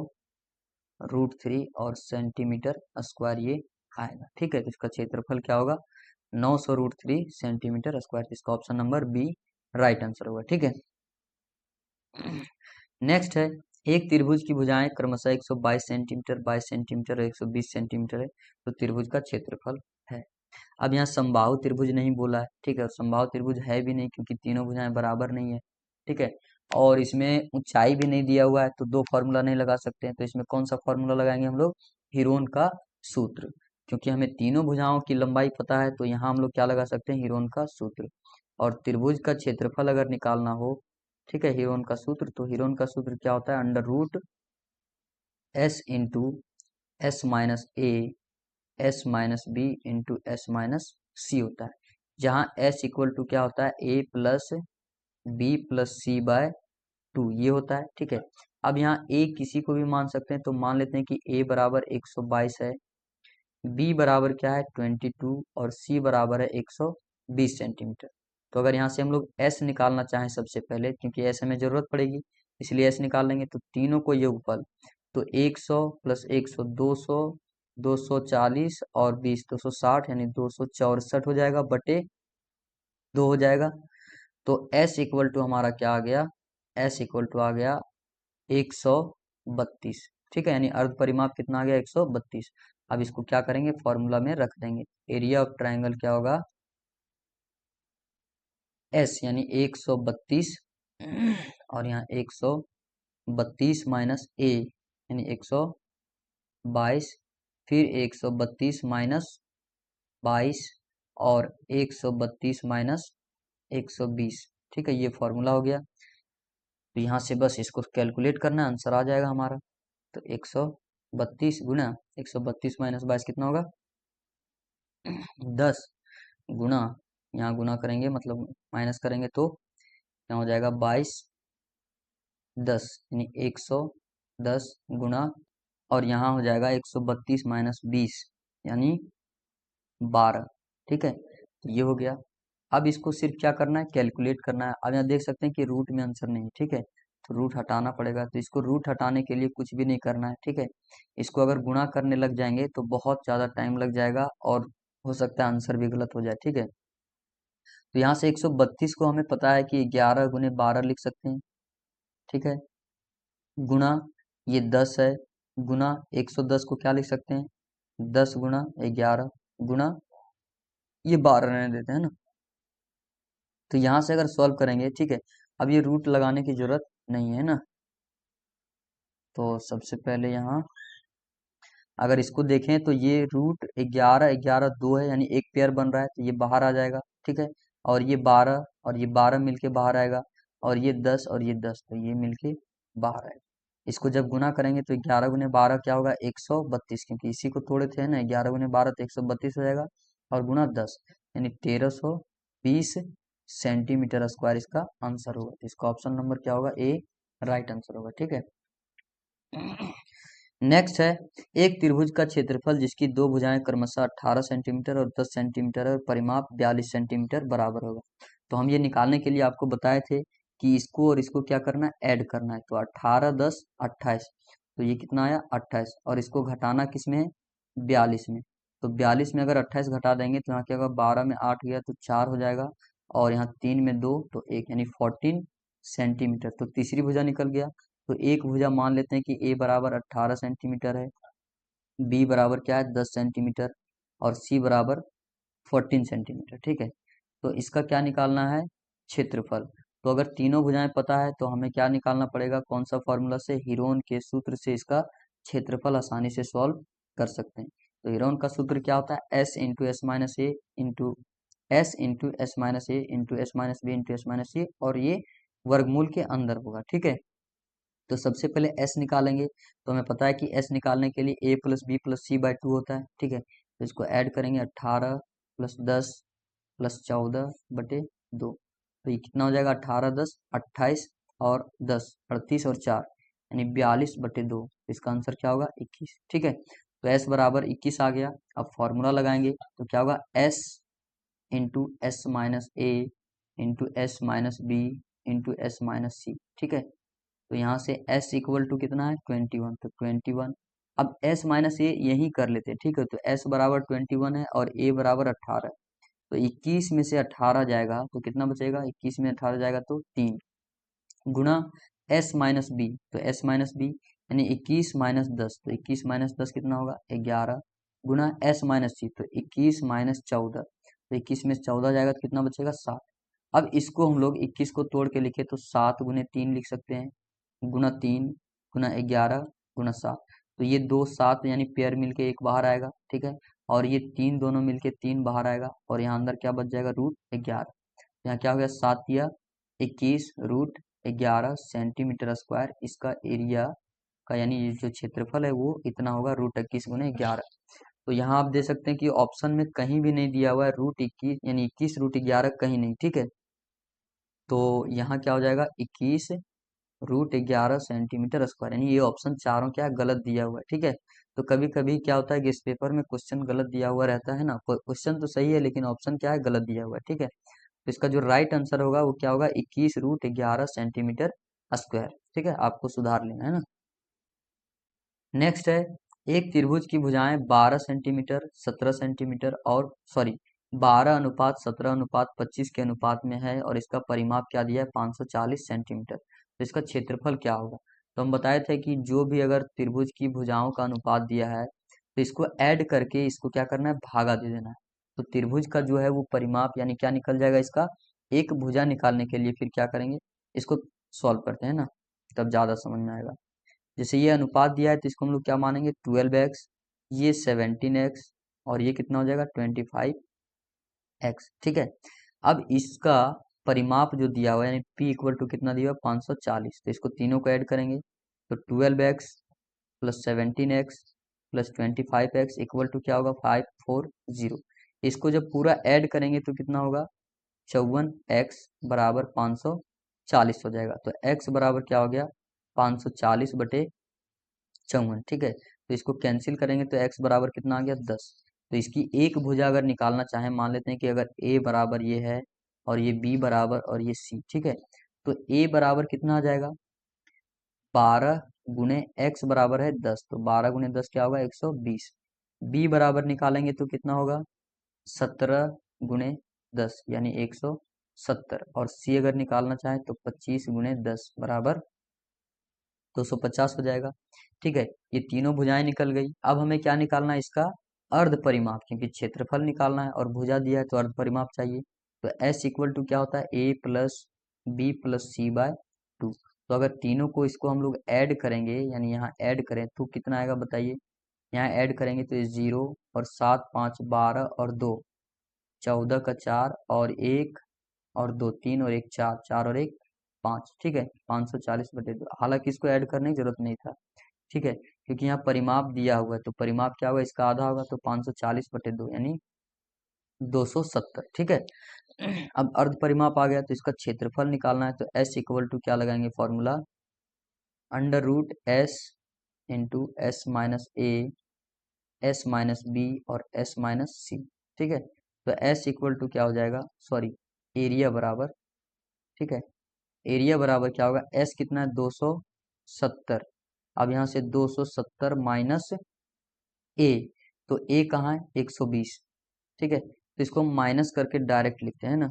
√3 और सेंटीमीटर स्क्वायर ये आएगा, ठीक है। तो इसका क्षेत्रफल क्या होगा, 900 √3 सेंटीमीटर स्क्वायर। इसका option number B right answer होगा, ठीक है। नेक्स्ट है, एक त्रिभुज की भुजाएं क्रमशः 122 सेंटीमीटर, 22 सेंटीमीटर और 120 सेंटीमीटर है, तो त्रिभुज का क्षेत्रफल है। अब यहाँ समबाहु त्रिभुज नहीं बोला है, ठीक है, और समबाहु त्रिभुज है भी नहीं क्योंकि तीनों भुजाएं बराबर नहीं है, ठीक है। और इसमें ऊंचाई भी नहीं दिया हुआ है, तो दो फॉर्मूला नहीं लगा सकते हैं। तो इसमें कौन सा फॉर्मूला लगाएंगे हम लोग, हीरोन का सूत्र। क्योंकि हमें तीनों भुजाओं की लंबाई पता है तो यहाँ हम लोग क्या लगा सकते हैं, हीरोन का सूत्र। और त्रिभुज का क्षेत्रफल अगर निकालना हो, ठीक है, हीरोन का सूत्र, तो हीरोन का सूत्र क्या होता है, √s into S minus A S minus B into S minus C होता है। जहाँ s इक्वल टू क्या होता है, a plus B plus C by 2 ये होता है, ठीक है। अब यहाँ a किसी को भी मान सकते हैं, तो मान लेते हैं कि a बराबर 122 है, b बराबर क्या है 22 और c बराबर है 120 सेंटीमीटर। तो अगर यहाँ से हम लोग s निकालना चाहें सबसे पहले, क्योंकि s हमें जरूरत पड़ेगी इसलिए s निकाल लेंगे, तो तीनों को योगफल, तो 100 प्लस 100 200, 240 और 20 260 यानी 264 हो जाएगा, बटे 2 हो जाएगा। तो s इक्वल टू हमारा क्या आ गया, s इक्वल टू आ गया 132, ठीक है। यानी अर्ध परिमाप कितना आ गया, 132। अब इसको क्या करेंगे, फॉर्मूला में रख देंगे। एरिया ऑफ ट्राइंगल क्या होगा, s यानी 132, और यहाँ 132 माइनस a यानी 122, फिर 132 माइनस 22 और 132 माइनस 120, ठीक है। ये फॉर्मूला हो गया। तो यहाँ से बस इसको कैलकुलेट करना, आंसर आ जाएगा हमारा। तो 132 गुना 132 माइनस 22 कितना होगा, 10 गुना, यहाँ गुना करेंगे मतलब माइनस करेंगे तो यहाँ हो जाएगा 22 10 यानी 110 गुणा, और यहाँ हो जाएगा 132 माइनस 20 यानी 12। ठीक है, तो ये हो गया। अब इसको सिर्फ क्या करना है, कैलकुलेट करना है। अब यहाँ देख सकते हैं कि रूट में आंसर नहीं है। ठीक है, तो रूट हटाना पड़ेगा। तो इसको रूट हटाने के लिए कुछ भी नहीं करना है। ठीक है, इसको अगर गुणा करने लग जाएंगे तो बहुत ज़्यादा टाइम लग जाएगा और हो सकता है आंसर भी गलत हो जाए। ठीक है, तो यहाँ से 132 को हमें पता है कि 11 गुने 12 लिख सकते हैं। ठीक है, गुणा ये 10 है, गुणा 110 को क्या लिख सकते हैं, 10 गुणा 11 गुणा ये 12 रहने देते हैं ना। तो यहाँ से अगर सॉल्व करेंगे, ठीक है, अब ये रूट लगाने की जरूरत नहीं है ना। तो सबसे पहले यहाँ अगर इसको देखें तो ये रूट 11 11 2 है, यानी एक पेयर बन रहा है, तो ये बाहर आ जाएगा। ठीक है, और ये 12 और ये 12 मिलके बाहर आएगा, और ये 10 और ये 10, तो ये मिलके बाहर आएगा। इसको जब गुना करेंगे तो 11 गुने 12 क्या होगा, 132, क्योंकि इसी को तोड़े थे ना, 11 गुने 12 तो 132 हो जाएगा, और गुना 10 यानी 1320 सेंटीमीटर स्क्वायर इसका आंसर होगा। इसका ऑप्शन नंबर क्या होगा, ए राइट आंसर होगा। ठीक है, नेक्स्ट है, एक त्रिभुज का क्षेत्रफल जिसकी दो भुजाएं क्रमशः 18 सेंटीमीटर और 10 सेंटीमीटर और परिमाप 42 सेंटीमीटर बराबर होगा। तो हम ये निकालने के लिए आपको बताए थे कि इसको और इसको क्या करना है, ऐड करना है। तो 18 10 28, तो ये कितना आया 28, और इसको घटाना किस में है, 42 में। तो 42 में अगर 28 घटा देंगे तो यहाँ क्या होगा, 12 में 8 गया तो 4 हो जाएगा, और यहाँ 3 में 2 तो 1 यानी 14 सेंटीमीटर। तो तीसरी भुजा निकल गया। तो एक भुजा मान लेते हैं कि ए बराबर 18 सेंटीमीटर है, बी बराबर क्या है 10 सेंटीमीटर, और सी बराबर 14 सेंटीमीटर। ठीक है, तो इसका क्या निकालना है, क्षेत्रफल। तो अगर तीनों भुजाएं पता है तो हमें क्या निकालना पड़ेगा, कौन सा फॉर्मूला से, हीरोन के सूत्र से इसका क्षेत्रफल आसानी से सॉल्व कर सकते हैं। तो हीरोन का सूत्र क्या होता है, S into S minus A into S into S minus A into S minus B into S minus C, और ये वर्गमूल के अंदर होगा। ठीक है, तो सबसे पहले एस निकालेंगे। तो हमें पता है कि एस निकालने के लिए A plus B plus C by 2 होता है। ठीक है, तो इसको ऐड करेंगे, 18 प्लस 10 प्लस 14 बटे 2, तो ये कितना हो जाएगा, 18 10 28 और 10 38 और 4 यानी 42 बटे 2। इसका आंसर क्या होगा, 21। ठीक है, तो एस बराबर 21 आ गया। अब फॉर्मूला लगाएंगे तो क्या होगा, S into S minus A into S minus B into S minus C. ठीक है, तो यहाँ से s इक्वल टू कितना है, 21, तो 21। अब s माइनस ए यही कर लेते हैं। ठीक है, तो s बराबर 21 है और a बराबर 18, तो 21 में से 18 जाएगा तो कितना बचेगा, 21 में 18 जाएगा तो 3 गुणा s माइनस बी, तो s माइनस बी यानी 21 माइनस 10, तो 21 माइनस 10 कितना होगा, 11 गुणा s माइनस सी, तो 21 माइनस 14, तो 21 में 14 जाएगा तो कितना बचेगा, 7। अब इसको हम लोग 21 को तोड़ के लिखे तो 7 गुने 3 लिख सकते हैं, गुना 3 गुना 11 गुना 7, तो ये दो 7 यानी पेयर मिलके एक बाहर आएगा। ठीक है, और ये 3 दोनों मिलके 3 बाहर आएगा, और यहाँ अंदर क्या बच जाएगा, रूट 11। यहाँ क्या हो गया, 7 या 21 रूट 11 सेंटीमीटर स्क्वायर इसका एरिया का, यानी ये जो क्षेत्रफल है वो इतना होगा, रूट 21 गुने 11। तो यहाँ आप दे सकते हैं कि ऑप्शन में कहीं भी नहीं दिया हुआ है रूट 21, यानी 21 रूट 11 कहीं नहीं। ठीक है, तो यहाँ क्या हो जाएगा, 21 रूट 11 सेंटीमीटर स्क्वायर, यानी ये ऑप्शन चारों क्या गलत दिया हुआ है। ठीक है, तो कभी कभी क्या होता है कि इस पेपर में क्वेश्चन गलत दिया हुआ रहता है ना, क्वेश्चन तो सही है लेकिन ऑप्शन क्या है, गलत दिया हुआ है। ठीक है, तो इसका जो राइट आंसर होगा वो क्या होगा, 21 रूट 11 सेंटीमीटर स्क्वायर। ठीक है, आपको सुधार लेना है ना। नेक्स्ट है, एक त्रिभुज की भुजाएं 12 सेंटीमीटर 17 सेंटीमीटर और 12:17:25 के अनुपात में है, और इसका परिमाप क्या दिया है, 540 सेंटीमीटर। तो इसका क्षेत्रफल क्या होगा। तो हम बताए थे कि जो भी अगर त्रिभुज की भुजाओं का अनुपात दिया है तो इसको ऐड करके इसको क्या करना है, भागा दे देना है। तो त्रिभुज का जो है वो परिमाप यानी क्या निकल जाएगा, इसका एक भुजा निकालने के लिए फिर क्या करेंगे, इसको सॉल्व करते हैं ना, तब ज्यादा समझ में आएगा। जैसे ये अनुपात दिया है तो इसको हम लोग क्या मानेंगे, 12x, ये 17x, और ये कितना हो जाएगा, 25x। ठीक है, अब इसका परिमाप जो दिया हुआ है यानी p इक्वल टू कितना दिया हुआ, 540, तो इसको तीनों को ऐड करेंगे तो 12x plus 17x plus 25x equal to क्या होगा, 540। इसको जब पूरा ऐड करेंगे तो कितना होगा, 54x बराबर 540। 40 हो जाएगा। तो x बराबर क्या हो गया, 540/54। ठीक है, तो इसको कैंसिल करेंगे तो x बराबर कितना आ गया, 10। तो इसकी एक भुजा अगर निकालना चाहें, मान लेते हैं कि अगर a बराबर ये है और ये b बराबर और ये c, ठीक है, तो a बराबर कितना आ जाएगा, 12 गुने x बराबर है 10, तो 12 गुने 10 क्या होगा, 120। b बराबर निकालेंगे तो कितना होगा, 17 गुने 10 यानी 170। और c अगर निकालना चाहे तो 25 गुने 10 बराबर 250 हो जाएगा। ठीक है, ये तीनों भुजाएं निकल गई। अब हमें क्या निकालना है, इसका अर्ध परिमाप, क्योंकि क्षेत्रफल निकालना है और भुजा दिया है तो अर्ध परिमाप चाहिए। तो s इक्वल टू क्या होता है, a plus B plus C by 2। तो अगर तीनों को इसको हम लोग ऐड करेंगे, यानी यहाँ ऐड करें तो कितना आएगा बताइए, यहाँ ऐड करेंगे तो ये 0 और 7 5 12 और 2 14 का 4 और 1 और 2 3 और 1 4 4 और 1 5। ठीक है, 540/2। हालांकि इसको ऐड करने की जरूरत नहीं था। ठीक है, क्योंकि यहाँ परिमाप दिया हुआ है, तो परिमाप क्या होगा, इसका आधा होगा, तो 540/2 यानी 270। ठीक है, अब अर्ध परिमाप आ गया तो इसका क्षेत्रफल निकालना है। तो s इक्वल टू क्या लगाएंगे formula, under root s into S minus A, S minus B और एस माइनस सी। ठीक है, तो s इक्वल टू क्या हो जाएगा, सॉरी, एरिया बराबर, ठीक है, एरिया बराबर क्या होगा, s कितना है, 270। अब यहाँ से 270 माइनस a, तो a कहाँ है, 120। ठीक है, तो इसको हम माइनस करके डायरेक्ट लिखते हैं ना,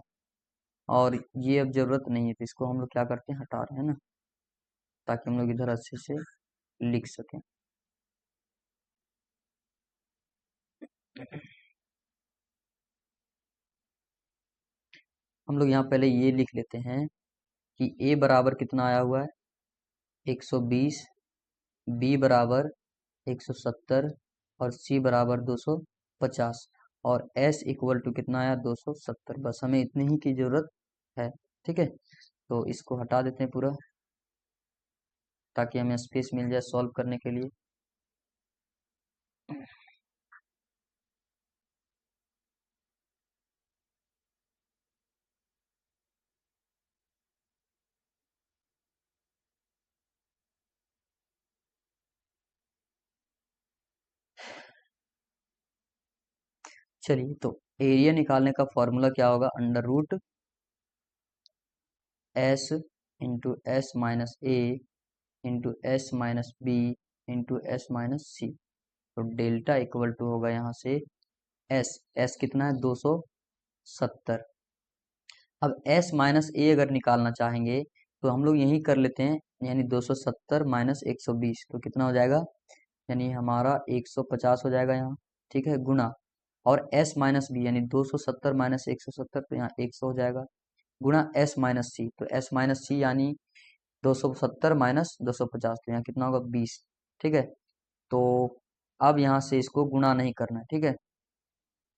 और ये अब जरूरत नहीं है, तो इसको हम लोग क्या करते हैं, हटा रहे हैं ना, ताकि हम लोग इधर अच्छे से लिख सकें। हम लोग यहाँ पहले ये लिख लेते हैं कि a बराबर कितना आया हुआ है, 120, b बराबर 170 और c बराबर 250 और s इक्वल टू कितना आया, 270। बस हमें इतने ही की जरूरत है। ठीक है, तो इसको हटा देते हैं पूरा, ताकि हमें स्पेस मिल जाए सॉल्व करने के लिए। चलिए, तो एरिया निकालने का फॉर्मूला क्या होगा, under root S into S minus A into S minus B into S minus C. तो डेल्टा इक्वल टू होगा यहाँ से एस, एस कितना है, 270। अब s माइनस ए अगर निकालना चाहेंगे तो हम लोग यही कर लेते हैं, यानी 270 माइनस 120, तो कितना हो जाएगा, यानी हमारा 150 हो जाएगा यहाँ। ठीक है, गुना, और s माइनस बी यानी 270 माइनस 170, तो यहाँ 100 हो जाएगा, गुना s माइनस सी, तो s माइनस सी यानी 270 माइनस 250, तो यहाँ कितना होगा, 20। ठीक है, तो अब यहाँ से इसको गुणा नहीं करना है। ठीक है,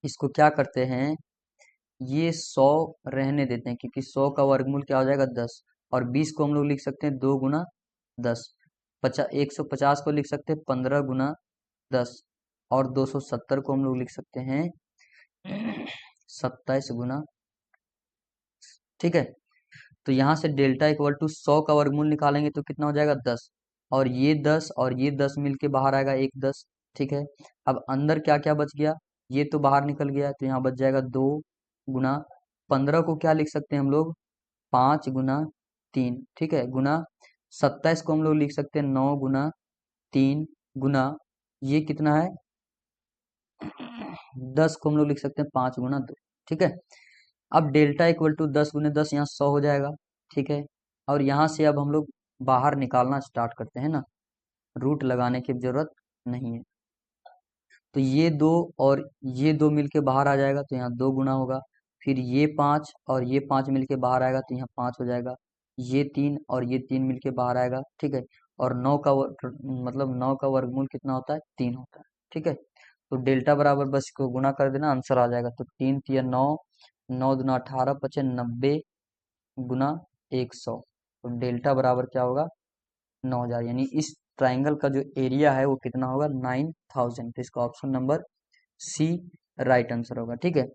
इसको क्या करते हैं, ये 100 रहने देते हैं, क्योंकि 100 का वर्गमूल क्या हो जाएगा, 10। और 20 को हम लोग लिख सकते हैं 2 गुना 10। 150 को लिख सकते हैं 15 गुना 10। और 270 को हम लोग लिख सकते हैं 27 गुना। ठीक है, तो यहाँ से डेल्टा इक्वल टू 100 का वर्गमूल निकालेंगे तो कितना हो जाएगा, 10। और ये 10 मिल के बाहर आएगा, एक 10। ठीक है, अब अंदर क्या क्या बच गया, ये तो बाहर निकल गया, तो यहाँ बच जाएगा 2 गुना 15 को क्या लिख सकते हैं हम लोग, 5 गुना 3। ठीक है, गुना 27 को हम लोग लिख सकते हैं 9 गुना 3 गुना, ये कितना है, 10 को हम लोग लिख सकते हैं 5 गुना 2। ठीक है, अब डेल्टा इक्वल टू 10 गुने 10, यहाँ 100 हो जाएगा। ठीक है, और यहाँ से अब हम लोग बाहर निकालना स्टार्ट करते हैं ना, रूट लगाने की जरूरत नहीं है। तो ये दो और ये दो मिलके बाहर आ जाएगा, तो यहाँ 2 गुना होगा। फिर ये 5 और ये 5 मिलके बाहर आएगा, तो यहाँ 5 हो जाएगा। ये 3 और ये 3 मिलके बाहर आएगा। ठीक है, और 9 का मतलब 9 का वर्गमूल कितना होता है, 3 होता है। ठीक है, तो डेल्टा बराबर बस इसको गुना कर देना, आंसर आ जाएगा। तो 3 तिया 9, 9 दूना 18, 5 90 गुना 100। तो डेल्टा बराबर क्या होगा, 9000। यानी इस ट्राइंगल का जो एरिया है वो कितना होगा, 9000। तो इसका option number C right answer होगा। ठीक है,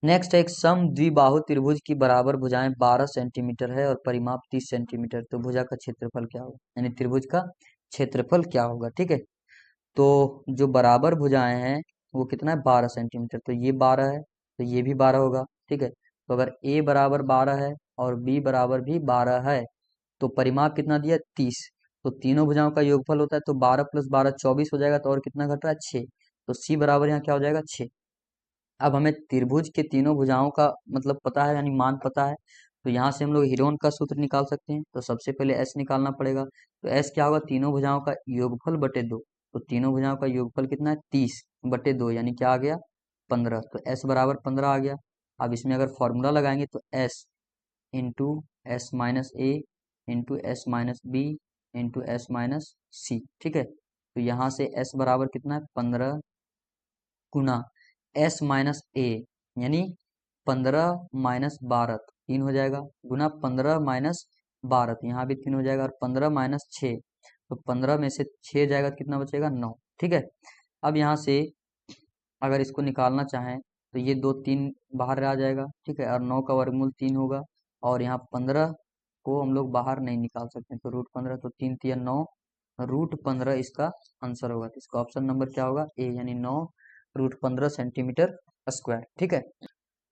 नेक्स्ट है एक सम द्विबाहु त्रिभुज की बराबर भुजाएं 12 सेंटीमीटर है और परिमाप 30 सेंटीमीटर, तो भुजा का क्षेत्रफल क्या होगा, यानी त्रिभुज का क्षेत्रफल क्या होगा। ठीक है, तो जो बराबर भुजाएं हैं वो कितना है, 12 सेंटीमीटर, तो ये 12 है तो ये भी 12 होगा। ठीक है, तो अगर a बराबर 12 है और b बराबर भी 12 है तो परिमाप कितना दिया, 30, तो तीनों भुजाओं का योगफल होता है, तो 12 + 12 24 हो जाएगा, तो और कितना घट रहा है, 6, तो c बराबर यहाँ क्या हो जाएगा, 6। अब हमें त्रिभुज के तीनों भुजाओं का मतलब पता है, यानी मान पता है, तो यहाँ से हम लोग हीरोन का सूत्र निकाल सकते हैं। तो सबसे पहले s निकालना पड़ेगा, तो s क्या होगा, तीनों भुजाओं का योगफल बटे 2, तो तीनों भुजाओं का योगफल कितना है, 30 बटे 2, यानी क्या आ गया, 15, तो s बराबर 15 आ गया। अब इसमें अगर फॉर्मूला लगाएंगे तो s into S minus A into S minus B into S minus C. ठीक है, तो यहाँ से s बराबर कितना है, 15 गुना s माइनस ए, यानी 15 - 12, 3 हो जाएगा, गुना 15 - 12, तो यहाँ भी 3 हो जाएगा, और 15 - 6, तो 15 में से 6 जाएगा तो कितना बचेगा, 9। ठीक है, अब यहाँ से अगर इसको निकालना चाहें तो ये 2 3 बाहर आ जाएगा। ठीक है, और 9 का वर्गमूल 3 होगा, और यहाँ 15 को हम लोग बाहर नहीं निकाल सकते, तो √15, तो 3 3 9, √15 इसका आंसर होगा। तो इसका ऑप्शन नंबर क्या होगा, ए, यानी 9 √15 सेंटीमीटर स्क्वायर। ठीक है,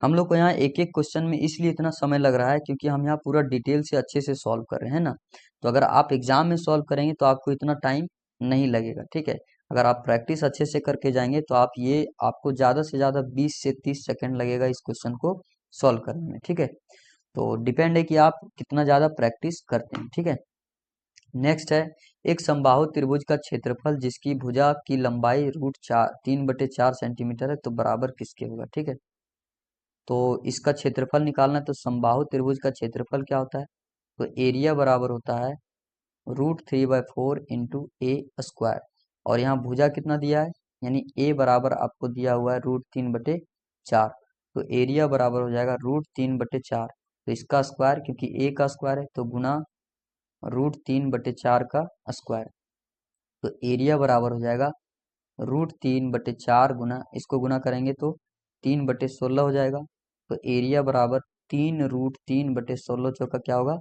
हम लोग को यहाँ एक एक क्वेश्चन में इसलिए इतना समय लग रहा है क्योंकि हम यहाँ पूरा डिटेल से अच्छे से सॉल्व कर रहे हैं ना, तो अगर आप एग्जाम में सॉल्व करेंगे तो आपको इतना टाइम नहीं लगेगा। ठीक है, अगर आप प्रैक्टिस अच्छे से करके जाएंगे तो आपको ज़्यादा से ज़्यादा 20 से 30 सेकंड लगेगा इस क्वेश्चन को सॉल्व करने में। ठीक है, तो डिपेंड है कि आप कितना ज़्यादा प्रैक्टिस करते हैं। ठीक है, नेक्स्ट है एक समबाहु त्रिभुज का क्षेत्रफल जिसकी भुजा की लंबाई √3/4 सेंटीमीटर है, तो बराबर किसके होगा। ठीक है, तो इसका क्षेत्रफल निकालना है, तो समबाहु त्रिभुज का क्षेत्रफल क्या होता है, तो एरिया बराबर होता है √3/4 इंटू ए स्क्वायर, और यहाँ भुजा कितना दिया है, यानी ए बराबर आपको दिया हुआ है √3/4, तो एरिया बराबर हो जाएगा √3/4, तो इसका स्क्वायर, क्योंकि ए का स्क्वायर है तो गुना √3/4 का स्क्वायर, तो एरिया बराबर हो जाएगा √3/4 गुना, इसको गुना करेंगे तो 3/16 हो जाएगा, तो एरिया बराबर 3√3/16 चौका क्या होगा,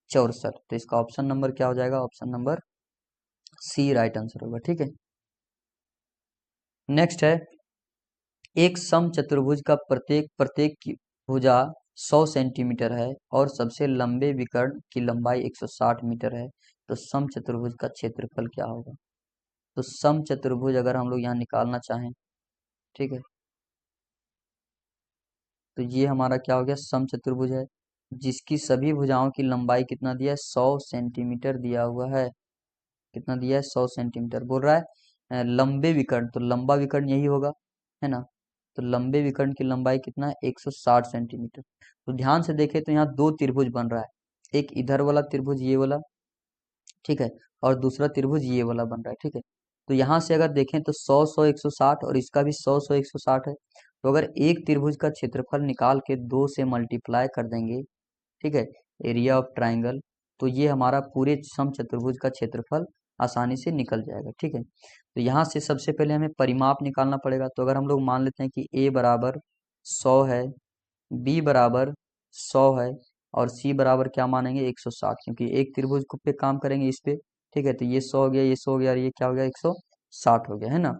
64, तो इसका ऑप्शन नंबर क्या हो जाएगा, option number C right answer होगा। ठीक है, नेक्स्ट है एक समचतुर्भुज का प्रत्येक प्रत्येक की भुजा 100 सेंटीमीटर है और सबसे लंबे विकर्ण की लंबाई 160 मीटर है, तो समचतुर्भुज का क्षेत्रफल क्या होगा। तो समचतुर्भुज अगर हम लोग यहाँ निकालना चाहें, ठीक है, तो ये हमारा क्या हो गया, समचतुर्भुज है जिसकी सभी भुजाओं की लंबाई कितना दिया है, 100 सेंटीमीटर दिया हुआ है, कितना दिया है, 100 सेंटीमीटर बोल रहा है। लंबे विकर्ण, तो लंबा विकर्ण यही होगा, है ना, तो लंबे विकर्ण की लंबाई कितना है, 160 सेंटीमीटर। तो ध्यान से देखें तो यहाँ दो त्रिभुज बन रहा है, एक इधर वाला त्रिभुज ये वाला, ठीक है, और दूसरा त्रिभुज ये वाला बन रहा है। ठीक है, तो यहाँ से अगर देखें तो 100 100 160 और इसका भी 100 100 160 है, तो अगर एक त्रिभुज का क्षेत्रफल निकाल के 2 से मल्टीप्लाई कर देंगे, ठीक है, एरिया ऑफ ट्राइंगल, तो ये हमारा पूरे समचतुर्भुज का क्षेत्रफल आसानी से निकल जाएगा। ठीक है, तो यहाँ से सबसे पहले हमें परिमाप निकालना पड़ेगा, तो अगर हम लोग मान लेते हैं कि a बराबर 100 है, b बराबर 100 है, और c बराबर क्या मानेंगे, 160, क्योंकि एक त्रिभुज को पे काम करेंगे इस पे। ठीक है, तो ये 100 हो गया, ये 100 हो गया, और ये क्या हो गया, 160 हो गया, है ना।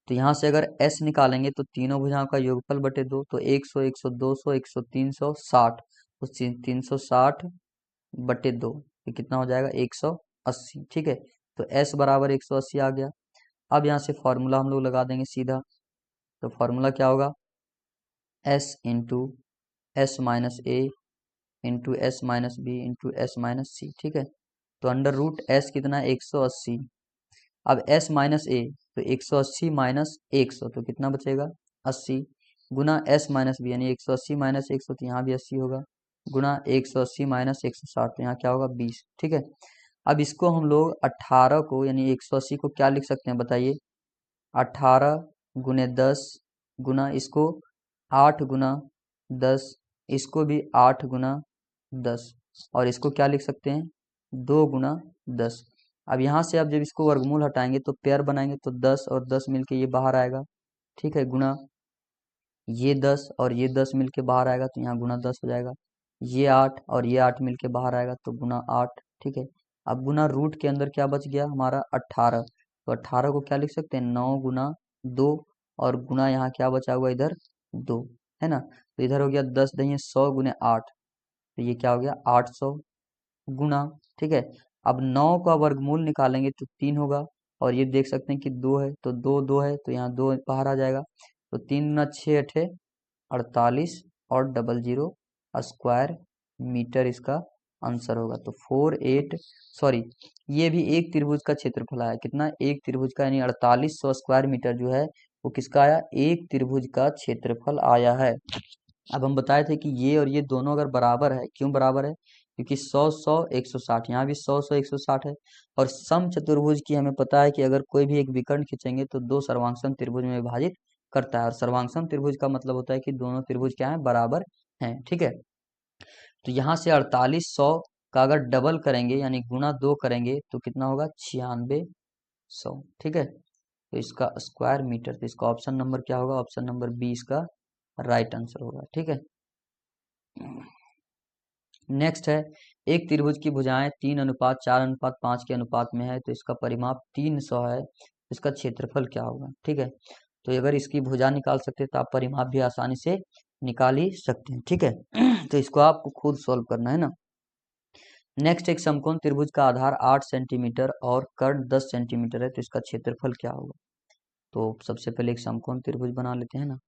तो यहाँ से अगर s निकालेंगे तो तीनों भुजाओं का योगफल बटे 2, तो 100 100 200 100 360, तो 360 बटे 2, ये कितना हो जाएगा, 180। ठीक है, तो s बराबर 180 आ गया। अब यहाँ से फॉर्मूला हम लोग लगा देंगे सीधा, तो फॉर्मूला क्या होगा, s into S minus A into S minus B into S minus C. ठीक है, तो अंडर रूट एस कितना है, 180, अब s माइनस ए, तो 180 माइनस 100, तो कितना बचेगा, 80, गुना s माइनस बी, यानी 180 माइनस 100, तो यहाँ भी 80 होगा, गुना 180 माइनस 160, तो यहाँ क्या होगा, 20। ठीक है, अब इसको हम लोग 18 को, यानी 180 को क्या लिख सकते हैं बताइए, 18 गुने 10 गुना इसको 8 गुना 10, इसको भी 8 गुना 10, और इसको क्या लिख सकते हैं, 2 गुना 10। अब यहाँ से आप जब इसको वर्गमूल हटाएंगे तो पेयर बनाएंगे, तो 10 और 10 मिलके ये बाहर आएगा। ठीक है, गुना ये 10 और ये 10 मिलके बाहर आएगा तो यहाँ गुना 10 हो जाएगा। ये 8 और ये 8 मिलके बाहर आएगा तो गुना 8। ठीक है, अब गुना रूट के अंदर क्या बच गया हमारा 18। तो 18 को क्या लिख सकते हैं 9 गुना 2 और गुना यहाँ क्या बचा हुआ इधर 2 है ना। तो इधर हो गया 10 दही 100 गुने 8, तो ये क्या हो गया 800 गुना। ठीक है, अब 9 का वर्गमूल निकालेंगे तो 3 होगा और ये देख सकते हैं कि 2 है तो 2 2 है तो यहाँ 2 बाहर आ जाएगा। तो 3 गुना 6 अठे 48 और डबल जीरो स्क्वायर मीटर इसका आंसर होगा। तो 48 सॉरी ये भी एक त्रिभुज का क्षेत्रफल आया कितना, एक त्रिभुज का, यानी 4800 स्क्वायर मीटर जो है वो किसका आया, एक त्रिभुज का क्षेत्रफल आया है। अब हम बताए थे कि ये और ये दोनों अगर बराबर है, क्यों बराबर है, क्योंकि 100 100 160, यहाँ भी 100 100 160 है। और सम चतुर्भुज की हमें पता है कि अगर कोई भी एक विकर्ण खींचेंगे तो दो सर्वांग त्रिभुज में विभाजित करता है, और सर्वांग त्रिभुज का मतलब होता है कि दोनों त्रिभुज क्या है, बराबर हैं। ठीक है, तो यहाँ से 4800 का अगर डबल करेंगे यानी गुना 2 करेंगे तो कितना होगा 9600। ठीक है, तो इसका स्क्वायर मीटर, तो इसका ऑप्शन नंबर क्या होगा, ऑप्शन नंबर बी इसका राइट आंसर होगा। ठीक है, नेक्स्ट है एक त्रिभुज की भुजाएं 3:4:5 के अनुपात में है तो इसका परिमाप 300 है, तो इसका क्षेत्रफल क्या होगा। ठीक है, तो अगर इसकी भुजा निकाल सकते हैं तो आप परिमाप भी आसानी से निकाल ही सकते हैं। ठीक है, तो इसको आपको खुद सॉल्व करना है ना। नेक्स्ट, एक समकोण त्रिभुज का आधार 8 सेंटीमीटर और कर्ण 10 सेंटीमीटर है तो इसका क्षेत्रफल क्या होगा। तो सबसे पहले एक समकोण त्रिभुज बना लेते हैं ना।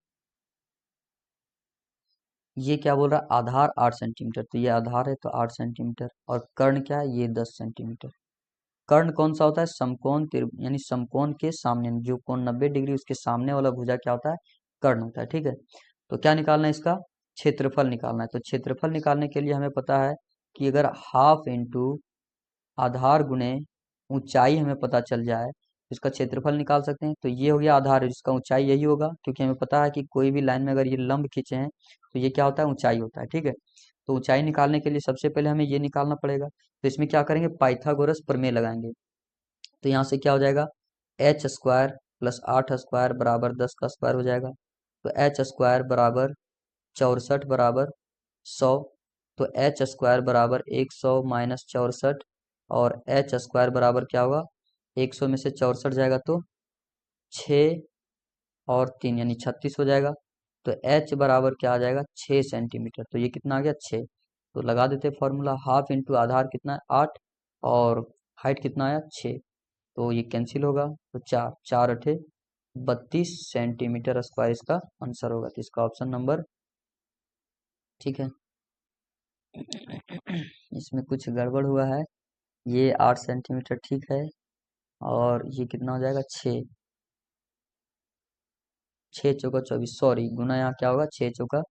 ये क्या बोल रहा है, आधार 8 सेंटीमीटर, तो ये आधार है तो 8 सेंटीमीटर, और कर्ण क्या है, ये 10 सेंटीमीटर। कर्ण कौन सा होता है, समकोण त्रिभुज, यानी समकोण के सामने जो कोण 90 डिग्री उसके सामने वाला भुजा क्या होता है, कर्ण होता है। ठीक है, तो क्या निकालना है, इसका क्षेत्रफल निकालना है। तो क्षेत्रफल निकालने के लिए हमें पता है कि अगर हाफ इंटू आधार गुणे ऊंचाई हमें पता चल जाए तो इसका क्षेत्रफल निकाल सकते हैं। तो ये हो गया आधार जिसका ऊंचाई यही होगा, क्योंकि हमें पता है कि कोई भी लाइन में अगर ये लंब खींचे हैं तो ये क्या होता है, ऊंचाई होता है। ठीक है, तो ऊंचाई निकालने के लिए सबसे पहले हमें ये निकालना पड़ेगा। तो इसमें क्या करेंगे, पाइथागोरस प्रमेय लगाएंगे। तो यहाँ से क्या हो जाएगा, एच स्क्वायर प्लस 8 स्क्वायर बराबर 10 का स्क्वायर हो जाएगा। तो एच स्क्वायर बराबर 64 बराबर 100, तो एच स्क्वायर बराबर 100 माइनस 64, और एच स्क्वायर बराबर क्या होगा, 100 में से 64 जाएगा तो 6 और 3 यानी 36 हो जाएगा। तो एच बराबर क्या आ जाएगा, 6 सेंटीमीटर। तो ये कितना आ गया 6, तो लगा देते फॉर्मूला, हाफ इंटू आधार कितना है 8 और हाइट कितना आया 6, तो ये कैंसिल होगा। तो 4 4 अठे 32 सेंटीमीटर स्क्वायर इसका आंसर होगा। तो इसका ऑप्शन नंबर, ठीक है, इसमें कुछ गड़बड़ हुआ है, ये 8 सेंटीमीटर ठीक है, और ये कितना हो जाएगा 6 6 चौका 24, सॉरी गुना यहाँ क्या होगा 6 चौका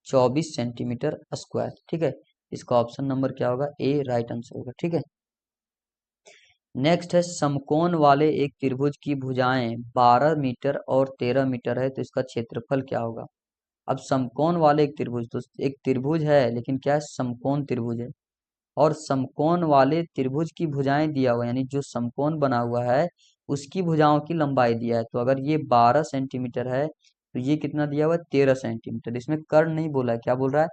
24 सेंटीमीटर स्क्वायर। ठीक है, इसका ऑप्शन नंबर क्या होगा, ए राइट आंसर होगा। ठीक है, नेक्स्ट है समकोण वाले एक त्रिभुज की भुजाएं 12 मीटर और 13 मीटर है तो इसका क्षेत्रफल क्या होगा। अब समकोण वाले एक त्रिभुज, तो एक त्रिभुज है लेकिन क्या है, समकोण त्रिभुज है, और समकोण वाले त्रिभुज की भुजाएं दिया हुआ, यानी जो समकोण बना हुआ है उसकी भुजाओं की लंबाई दिया है। तो अगर ये 12 सेंटीमीटर है तो ये कितना दिया हुआ है 13 सेंटीमीटर। इसमें कर्ण नहीं बोला है, क्या बोल रहा है,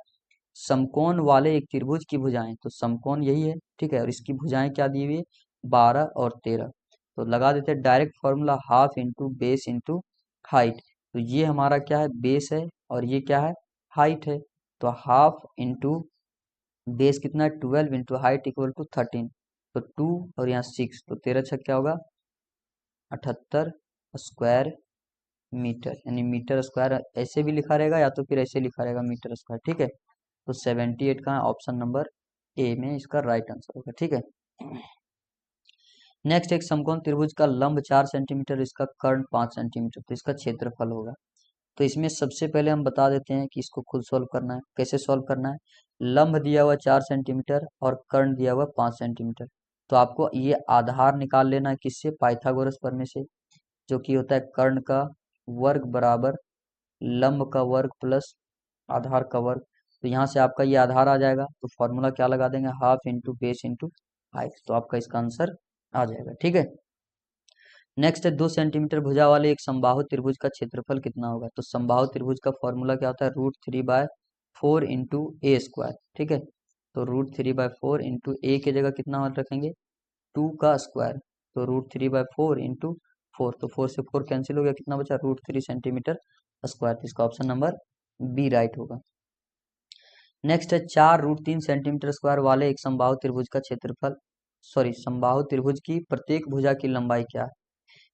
समकोण वाले एक त्रिभुज की भुजाएं, तो समकोण यही है। ठीक है, और इसकी भुजाएं क्या दी हुई है 12 और 13। तो लगा देते हैं direct formula, half into base into height. तो ये हमारा क्या है, बेस है, और ये क्या है, हाइट है। तो हाफ इंटू बेस कितना है 12 इंटू हाइट इक्वल टू 13, तो 2 और यहाँ 6, तो 13 छक क्या होगा 78 स्क्वायर मीटर, यानी मीटर स्क्वायर ऐसे भी लिखा रहेगा या तो फिर ऐसे लिखा रहेगा मीटर स्क्वायर। ठीक है, तो 78 का ऑप्शन नंबर ए में इसका राइट आंसर होगा। ठीक है, नेक्स्ट, एक समकोण त्रिभुज का लंब 4 सेंटीमीटर, इसका कर्ण 5 सेंटीमीटर, तो इसका क्षेत्रफल होगा। तो इसमें सबसे पहले हम बता देते हैं कि इसको खुद सॉल्व करना है। कैसे सॉल्व करना है, लंब दिया हुआ 4 सेंटीमीटर और कर्ण दिया हुआ 5 सेंटीमीटर, तो आपको ये आधार निकाल लेना है किससे, पाइथागोरस प्रमेय से, जो कि होता है कर्ण का वर्ग बराबर लंब का वर्ग प्लस आधार का वर्ग। तो यहाँ से आपका ये आधार आ जाएगा, तो फॉर्मूला क्या लगा देंगे, half into base into height, तो आपका इसका आंसर आ जाएगा। ठीक है, नेक्स्ट है 2 सेंटीमीटर भुजा वाले एक समबाहु त्रिभुज का क्षेत्रफल कितना होगा। तो समबाहु त्रिभुज का फॉर्मूला क्या होता है, √3/4 इंटू ए स्क्वायर। ठीक है, तो √3/4 इंटू ए की जगह कितना रखेंगे, 2 का स्क्वायर। तो √3/4 इंटू 4, तो 4 से 4 कैंसिल हो गया, कितना बचा, √3 सेंटीमीटर स्क्वायर। तो इसका ऑप्शन नंबर बी राइट होगा। नेक्स्ट है 4√3 सेंटीमीटर स्क्वायर वाले एक समबाहु त्रिभुज का क्षेत्रफल, समबाहु त्रिभुज की प्रत्येक भुजा की लंबाई क्या है।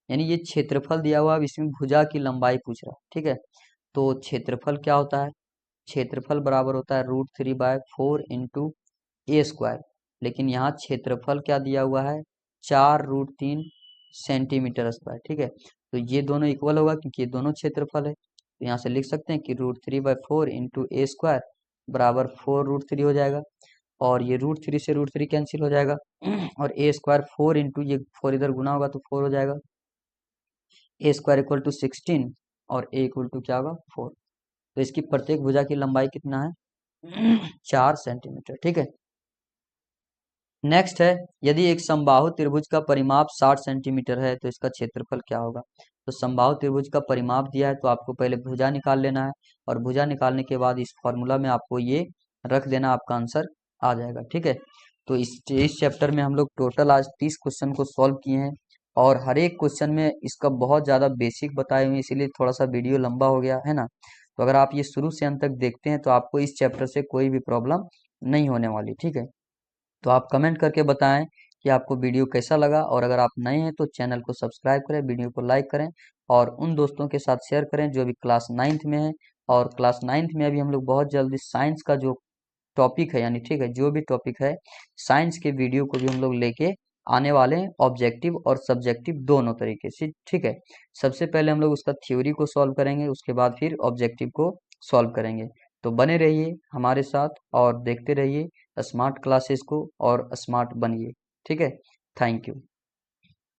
यानी ये क्षेत्रफल दिया हुआ, अब इसमें भुजा की लंबाई पूछ रहा है। ठीक है, तो क्षेत्रफल क्या होता है, क्षेत्रफल बराबर होता है √3/4 इंटू ए स्क्वायर। लेकिन यहाँ क्षेत्रफल क्या दिया हुआ है, 4√3 सेंटीमीटर स्क्वायर। ठीक है, तो ये दोनों इक्वल होगा क्योंकि ये दोनों क्षेत्रफल है। तो यहाँ से लिख सकते हैं कि √3/4 इंटू ए स्क्वायर बराबर 4√3 हो जाएगा, और ये √3 से √3 कैंसिल हो जाएगा, और ए स्क्वायर 4 इंटू ये 4 इधर गुना होगा तो 4 हो जाएगा। ए स्क्वायर इक्वल टू 16 और ए इक्वल टू क्या होगा, 4। तो इसकी प्रत्येक भुजा की लंबाई कितना है, 4 सेंटीमीटर। ठीक है, नेक्स्ट है यदि एक समबाहु त्रिभुज का परिमाप 60 सेंटीमीटर है तो इसका क्षेत्रफल क्या होगा। तो समबाहु त्रिभुज का परिमाप दिया है तो आपको पहले भुजा निकाल लेना है, और भुजा निकालने के बाद इस फॉर्मूला में आपको ये रख देना, आपका आंसर आ जाएगा। ठीक है, तो इस चैप्टर में हम लोग टोटल आज 30 क्वेश्चन को सॉल्व किए हैं, और हर एक क्वेश्चन में इसका बहुत ज़्यादा बेसिक बताए हुए, इसीलिए थोड़ा सा वीडियो लंबा हो गया है ना। तो अगर आप ये शुरू से अंत तक देखते हैं तो आपको इस चैप्टर से कोई भी प्रॉब्लम नहीं होने वाली। ठीक है, तो आप कमेंट करके बताएं कि आपको वीडियो कैसा लगा, और अगर आप नए हैं तो चैनल को सब्सक्राइब करें, वीडियो को लाइक करें, और उन दोस्तों के साथ शेयर करें जो अभी क्लास 9th में है। और क्लास 9th में अभी हम लोग बहुत जल्दी साइंस का जो टॉपिक है, यानी ठीक है जो भी टॉपिक है साइंस के वीडियो को भी हम लोग लेके आने वाले हैं, ऑब्जेक्टिव और सब्जेक्टिव दोनों तरीके से। ठीक है, सबसे पहले हम लोग उसका थ्योरी को सॉल्व करेंगे, उसके बाद फिर ऑब्जेक्टिव को सॉल्व करेंगे। तो बने रहिए हमारे साथ और देखते रहिए स्मार्ट क्लासेस को, और स्मार्ट बनिए। ठीक है, थैंक यू।